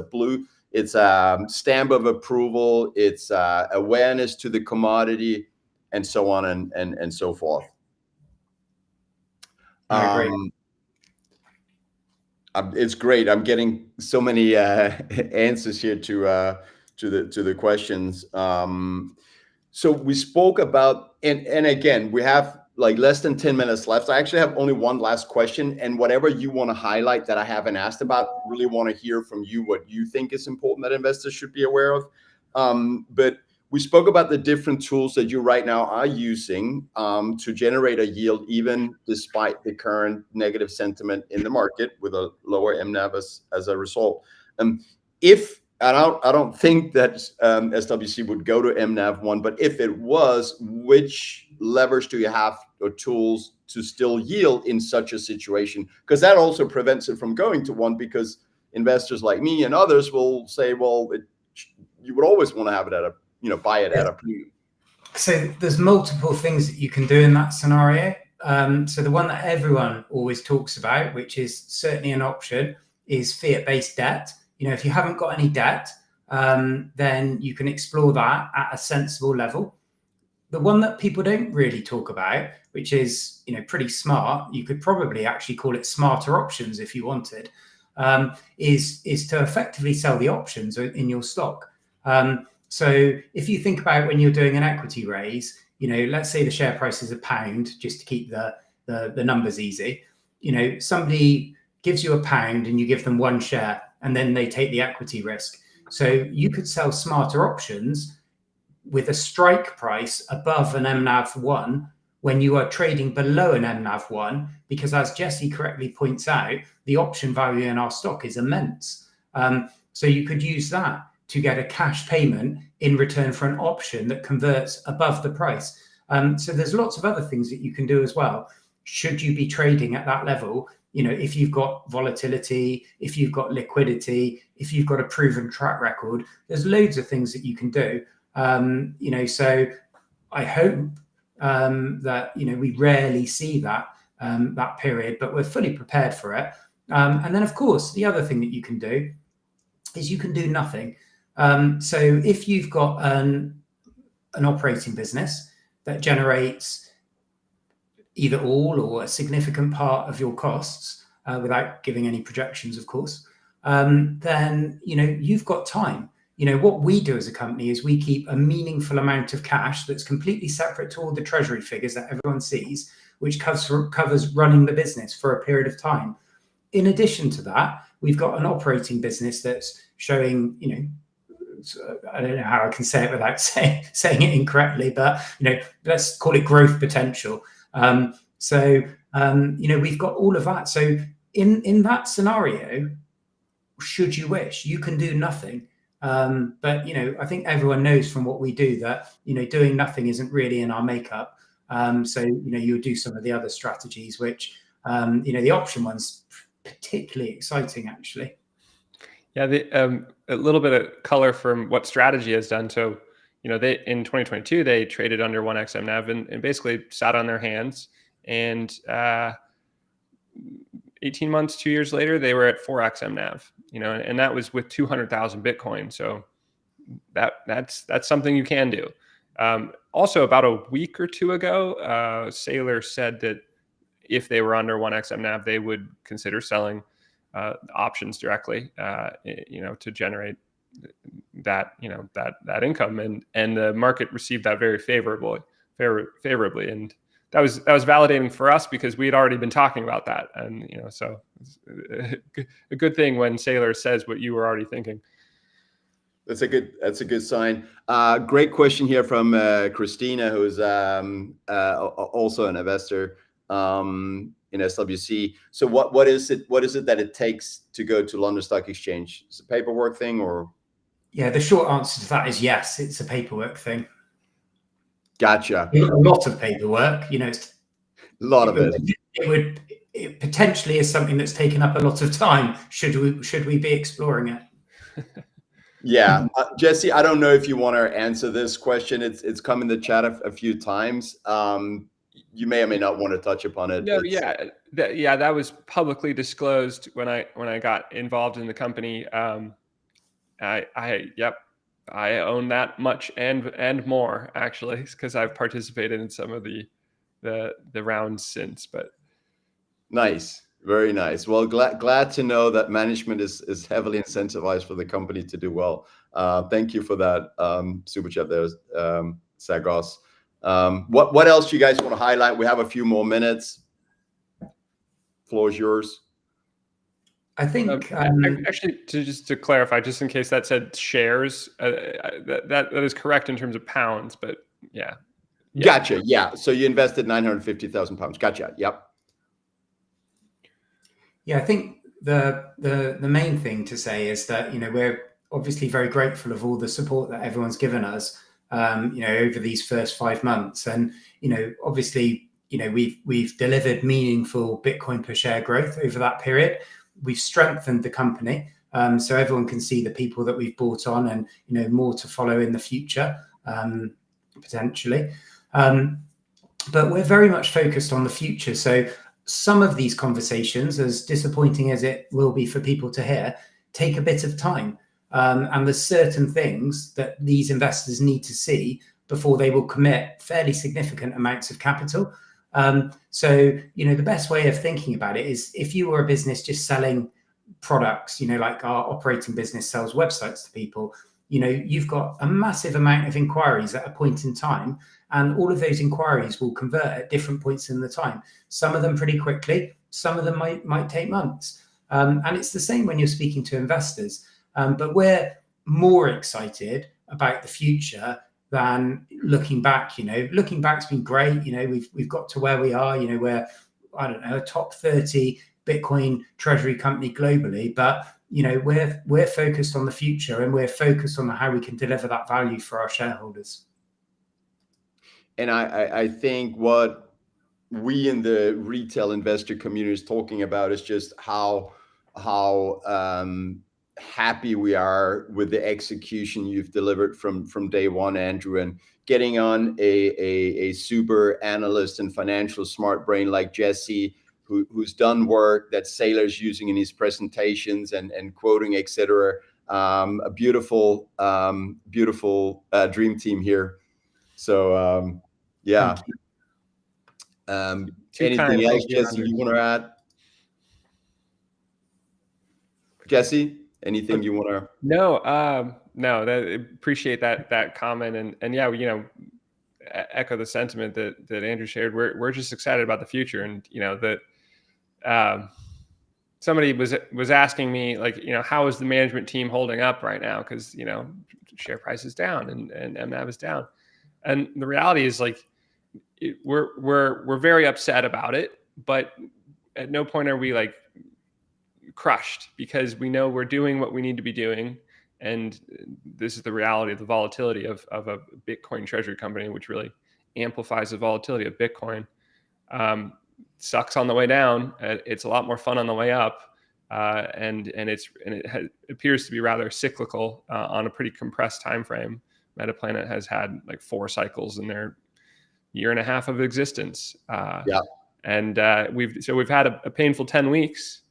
a stamp of approval. It's awareness to the commodity, and so on and so forth. It's great. I'm getting so many answers here to the questions. So we spoke about, and again, we have like less than 10 minutes left. I actually have only one last question, and whatever you want to highlight that I haven't asked about, really want to hear from you what you think is important that investors should be aware of. But we spoke about the different tools that you right now are using to generate a yield, even despite the current negative sentiment in the market, with a lower MNAV as a result. I don't think that SWC would go to MNAV 1, but if it was, which levers do you have or tools to still yield in such a situation? Because that also prevents it from going to 1, because investors like me and others will say, well, you would always want to have it at a, buy it at a premium. So there's multiple things that you can do in that scenario. So the one that everyone always talks about, which is certainly an option, is fiat-based debt. If you haven't got any debt, then you can explore that at a sensible level. The one that people don't really talk about, which is pretty smart, you could probably actually call it smarter options if you wanted, is to effectively sell the options in your stock. So if you think about when you're doing an equity raise, let's say the share price is £1, just to keep the numbers easy. Somebody gives you £1 and you give them 1 share, and then they take the equity risk. So you could sell smarter options with a strike price above an MNAV 1 when you are trading below an MNAV 1, because as Jesse correctly points out, the option value in our stock is immense. So you could use that to get a cash payment in return for an option that converts above the price. So there's lots of other things that you can do as well. Should you be trading at that level, if you've got volatility, if you've got liquidity, if you've got a proven track record, there's loads of things that you can do. So I hope that, we rarely see that period, but we're fully prepared for it. And then, of course, the other thing that you can do is you can do nothing. So if you've got an operating business that generates either all or a significant part of your costs, without giving any projections, of course, then, you've got time. What we do as a company is we keep a meaningful amount of cash that's completely separate to all the treasury figures that everyone sees, which covers running the business for a period of time. In addition to that, we've got an operating business that's showing, I don't know how I can say it without saying it incorrectly, but, let's call it growth potential. We've got all of that. So in that scenario, should you wish, you can do nothing. But I think everyone knows from what we do that doing nothing isn't really in our makeup. So you do some of the other strategies, which the option one's particularly exciting, actually. Yeah, a little bit of color from what strategy has done. So they in 2022 they traded under 1x MNAV and basically sat on their hands. And 18 months, 2 years later, they were at 4x MNAV. And that was with 200,000 Bitcoin. So that's something you can do. Also, about a week or two ago, Saylor said that if they were under 1x MNAV, they would consider selling options directly, to generate that income, and the market received that very favorably, and that was validating for us because we had already been talking about that, and so it's a good thing when Saylor says what you were already thinking. That's a good sign. Great question here from Christina, who's also an investor in SWC. So what is it that it takes to go to London Stock Exchange? Is it a paperwork thing, or? Yeah, the short answer to that is yes, it's a paperwork thing. Gotcha. A lot of paperwork, it's a lot of it. It potentially is something that's taken up a lot of time. Should we be exploring it? Yeah, Jesse, I don't know if you want to answer this question. It's come in the chat a few times. You may or may not want to touch upon it. No, that was publicly disclosed when I got involved in the company. I own that much and more, actually, because I've participated in some of the rounds since. But nice, very nice. Well, glad to know that management is heavily incentivized for the company to do well. Thank you for that super chat there, Sagos. What else you guys want to highlight? We have a few more minutes. Floor is yours. I think actually, to clarify, just in case that said shares, that is correct in terms of pounds, but yeah. Gotcha. Yeah. So you invested 950,000 pounds. Gotcha. Yep. Yeah, I think the main thing to say is that, we're obviously very grateful of all the support that everyone's given us, over these first 5 months. And, obviously, we've delivered meaningful Bitcoin per share growth over that period. We've strengthened the company, so everyone can see the people that we've brought on, and, more to follow in the future, potentially. But we're very much focused on the future. So some of these conversations, as disappointing as it will be for people to hear, take a bit of time. And there's certain things that these investors need to see before they will commit fairly significant amounts of capital. So, the best way of thinking about it is, if you were a business just selling products, like our operating business sells websites to people, you've got a massive amount of inquiries at a point in time, and all of those inquiries will convert at different points in the time. Some of them pretty quickly, some of them might take months. And it's the same when you're speaking to investors. But we're more excited about the future than looking back. Looking back's been great. We've got to where we are. We're, I don't know, a top 30 Bitcoin treasury company globally, but we're focused on the future, and we're focused on how we can deliver that value for our shareholders. And I think what we in the retail investor community is talking about is just how happy we are with the execution you've delivered from day one, Andrew, and getting on a super analyst and financial smart brain like Jesse, who's done work that Saylor's using in his presentations and quoting, etc. A beautiful dream team here. So yeah. Anything else, Jesse, you want to add? Jesse, anything you want to? No, appreciate that comment, and yeah, echo the sentiment that Andrew shared. We're just excited about the future, and that somebody was asking me, like, how is the management team holding up right now? Because share price is down and MNAV is down, and the reality is, like, we're very upset about it, but at no point are we like crushed, because we know we're doing what we need to be doing. And this is the reality of the volatility of a Bitcoin treasury company, which really amplifies the volatility of Bitcoin. Sucks on the way down. It's a lot more fun on the way up. And it appears to be rather cyclical on a pretty compressed time frame. Metaplanet has had like 4 cycles in their year and a half of existence. And we've had a painful 10 weeks.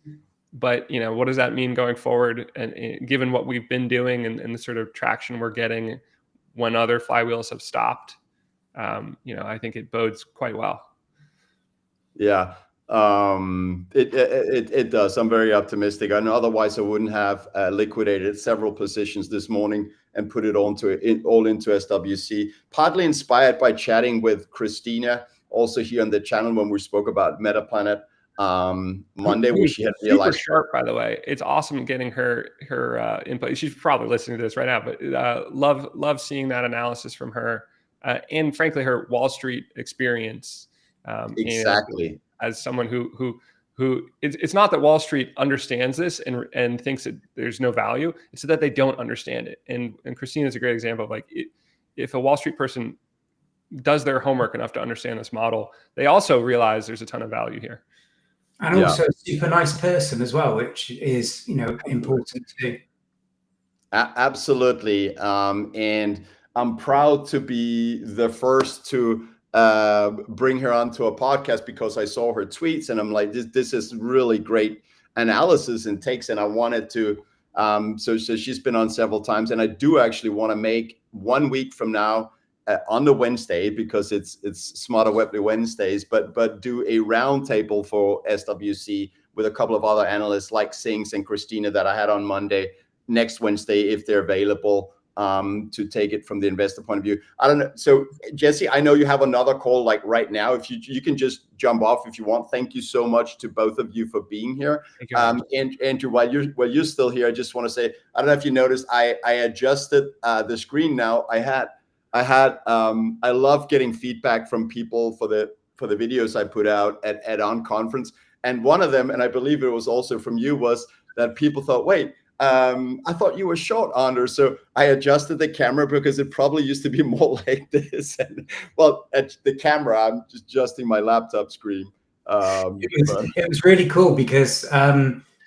But what does that mean going forward? And given what we've been doing and the sort of traction we're getting when other flywheels have stopped, I think it bodes quite well. Yeah, it does. I'm very optimistic. I know otherwise I wouldn't have liquidated several positions this morning and put it all into SWC. Partly inspired by chatting with Christina, also here on the channel, when we spoke about Metaplanet Monday, where she had realized. Super sharp, by the way. It's awesome getting her input. She's probably listening to this right now, but love seeing that analysis from her, and frankly her Wall Street experience. Exactly. As someone who it's not that Wall Street understands this and thinks that there's no value. It's that they don't understand it. And Christina is a great example of, like, if a Wall Street person does their homework enough to understand this model, they also realize there's a ton of value here. And also a super nice person as well, which is, important too. Absolutely. And I'm proud to be the first to bring her onto a podcast, because I saw her tweets and I'm like, this is really great analysis and takes. And I wanted to, so she's been on several times, and I do actually want to make 1 week from now, on the Wednesday, because it's Smarter Webley Wednesdays, but do a roundtable for SWC with a couple of other analysts like Sings and Christina that I had on Monday, next Wednesday, if they're available, to take it from the investor point of view. I don't know. So Jesse, I know you have another call like right now. If you can just jump off if you want. Thank you so much to both of you for being here. Thank you. And Andrew, while you're still here, I just want to say, I don't know if you noticed, I adjusted the screen now. I love getting feedback from people for the videos I put out at On Conference. And one of them, and I believe it was also from you, was that people thought, wait, I thought you were short, Anders. So I adjusted the camera because it probably used to be more like this. And well, at the camera, I'm just adjusting my laptop screen. It was really cool because,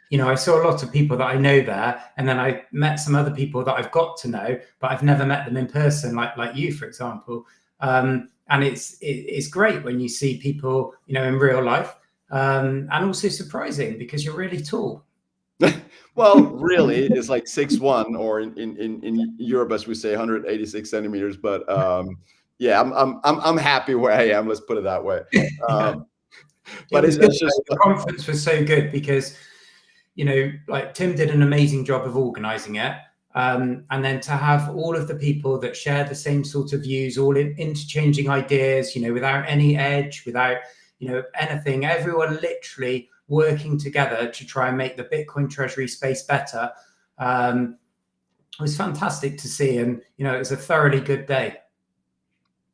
you know, I saw a lot of people that I know there, and then I met some other people that I've got to know, but I've never met them in person, like you, for example. And it's great when you see people, you know, in real life, and also surprising because you're really tall. Well, really, it's like 6'1", or in Europe, as we say, 186 centimeters. But yeah, I'm happy where I am. Let's put it that way. But it's just the conference was so good because, you know, like Tim did an amazing job of organizing it. And then to have all of the people that share the same sort of views, all interchanging ideas, you know, without any edge, without, you know, anything, everyone literally working together to try and make the Bitcoin treasury space better. It was fantastic to see. And, you know, it was a thoroughly good day.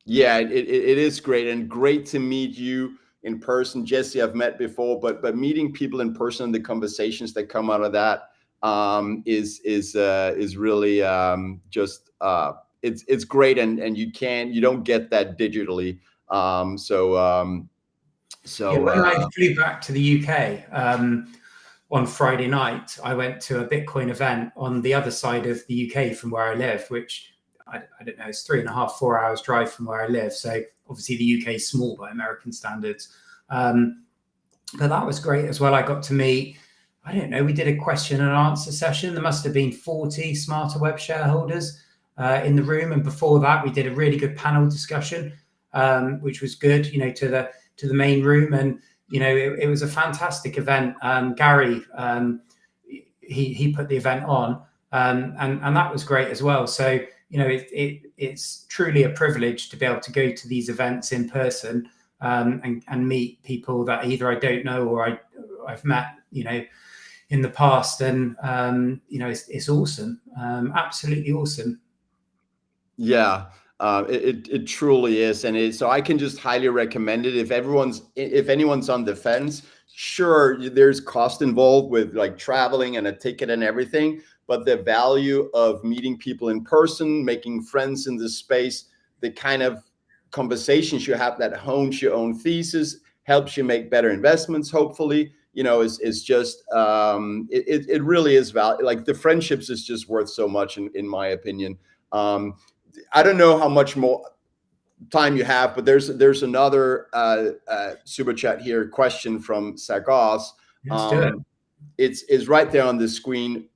Yeah, it is great, and great to meet you in person. Jesse, I've met before, but meeting people in person, the conversations that come out of that is really just it's great, and you don't get that digitally. So when I flew back to the UK on Friday night, I went to a Bitcoin event on the other side of the UK from where I live, which I don't know, it's 3.5, 4 hours drive from where I live. So obviously the UK is small by American standards. But that was great as well. I got to meet, I don't know, we did a question and answer session. There must have been 40 Smarter Web shareholders in the room. And before that, we did a really good panel discussion, which was good, you know, to the main room. And, you know, it was a fantastic event. Gary, he put the event on, and that was great as well. So, you know, it's truly a privilege to be able to go to these events in person, and meet people that either I don't know or I've met, you know, in the past. And, you know, it's awesome. Absolutely awesome. Yeah. It truly is, and so I can just highly recommend it. If anyone's on the fence, sure, there's cost involved with like traveling and a ticket and everything, but the value of meeting people in person, making friends in this space, the kind of conversations you have that hones your own thesis, helps you make better investments, hopefully, you know, is just it really is value. Like the friendships is just worth so much in my opinion. I don't know how much more time you have, but there's another super chat here, question from Sagos. It's right there on the screen.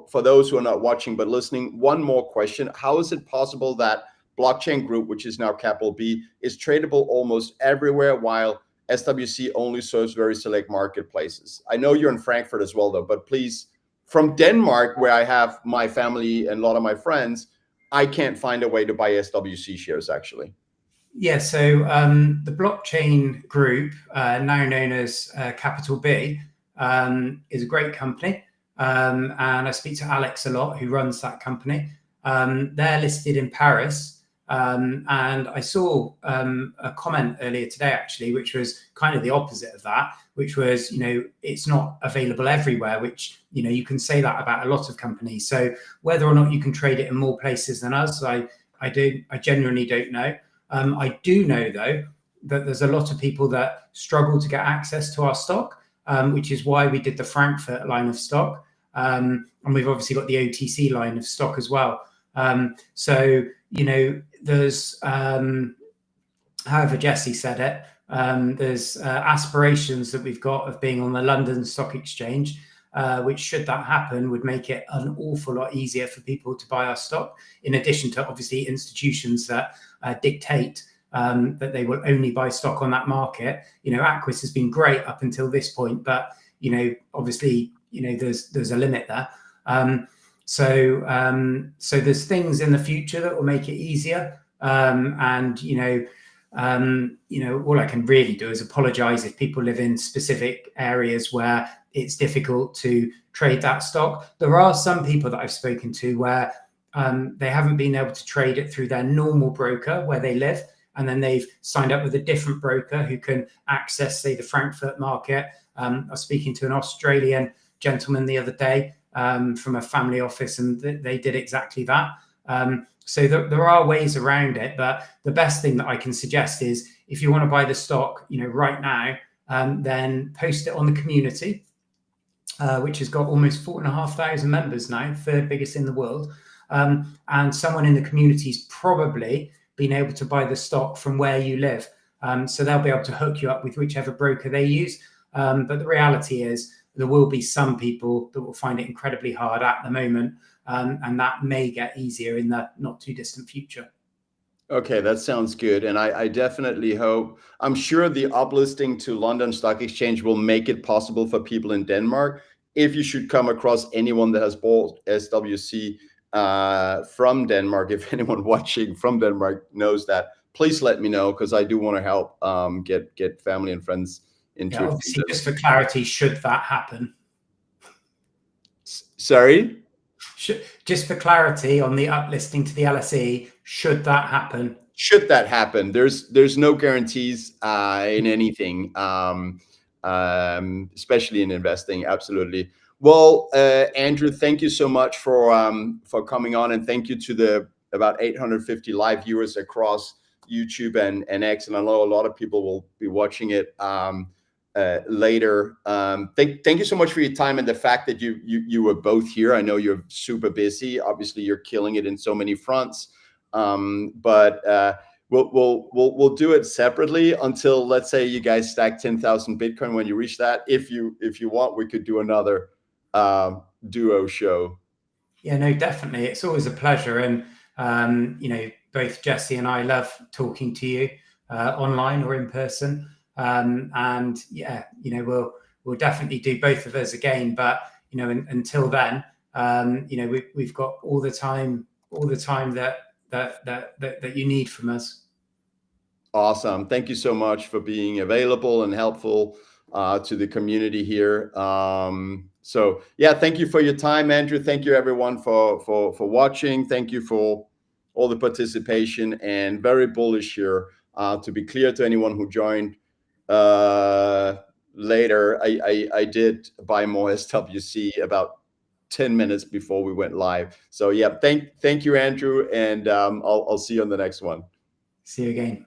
For those who are not watching but listening, one more question. How is it possible that Blockchain Group, which is now capital B, is tradable almost everywhere while SWC only serves very select marketplaces? I know you're in Frankfurt as well, though, but please, from Denmark, where I have my family and a lot of my friends, I can't find a way to buy SWC shares, actually. Yeah, so the Blockchain Group, now known as Capital B, is a great company. And I speak to Alex a lot, who runs that company. They're listed in Paris. And I saw a comment earlier today, actually, which was kind of the opposite of that, which was, you know, it's not available everywhere, which, you know, you can say that about a lot of companies. So whether or not you can trade it in more places than us, I genuinely don't know. I do know, though, that there's a lot of people that struggle to get access to our stock, which is why we did the Frankfurt line of stock. And we've obviously got the OTC line of stock as well. So, you know, there's, however Jesse said it, there's aspirations that we've got of being on the London Stock Exchange, which, should that happen, would make it an awful lot easier for people to buy our stock, in addition to obviously institutions that dictate that they will only buy stock on that market. You know, Aquis has been great up until this point, but, you know, obviously, you know, there's a limit there. So there's things in the future that will make it easier. And all I can really do is apologize if people live in specific areas where it's difficult to trade that stock. There are some people that I've spoken to where they haven't been able to trade it through their normal broker where they live, and then they've signed up with a different broker who can access, say, the Frankfurt market. I was speaking to an Australian gentleman the other day from a family office, and they did exactly that. So there are ways around it, but the best thing that I can suggest is if you want to buy the stock, right now, then post it on the community, which has got almost 4,500 members now, third biggest in the world. And someone in the community's probably been able to buy the stock from where you live. So they'll be able to hook you up with whichever broker they use. But the reality is there will be some people that will find it incredibly hard at the moment. And that may get easier in the not too distant future. Okay, that sounds good. And I definitely hope, I'm sure the uplisting to London Stock Exchange will make it possible for people in Denmark. If you should come across anyone that has bought SWC from Denmark, if anyone watching from Denmark knows that, please let me know, because I do want to help get family and friends into it. Obviously, just for clarity, should that happen? Sorry? Just for clarity on the uplisting to the LSE, should that happen? Should that happen? There's no guarantees in anything, especially in investing. Absolutely. Well, Andrew, thank you so much for coming on, and thank you to the about 850 live viewers across YouTube and X, and I know a lot of people will be watching it later. Thank you so much for your time and the fact that you were both here. I know you're super busy. Obviously, you're killing it in so many fronts. But we'll do it separately until, let's say, you guys stack 10,000 Bitcoin. When you reach that, if you want, we could do another duo show. Yeah, no, definitely. It's always a pleasure, and both Jesse and I love talking to you online or in person. And yeah, we'll definitely do both of us again. But until then, we've got all the time that you need from us. Awesome. Thank you so much for being available and helpful to the community here. So yeah, thank you for your time, Andrew. Thank you everyone for watching. Thank you for all the participation, and very bullish here. To be clear to anyone who joined later, I did buy more SWC about 10 minutes before we went live. So yeah, thank you, Andrew, and I'll see you on the next one. See you again.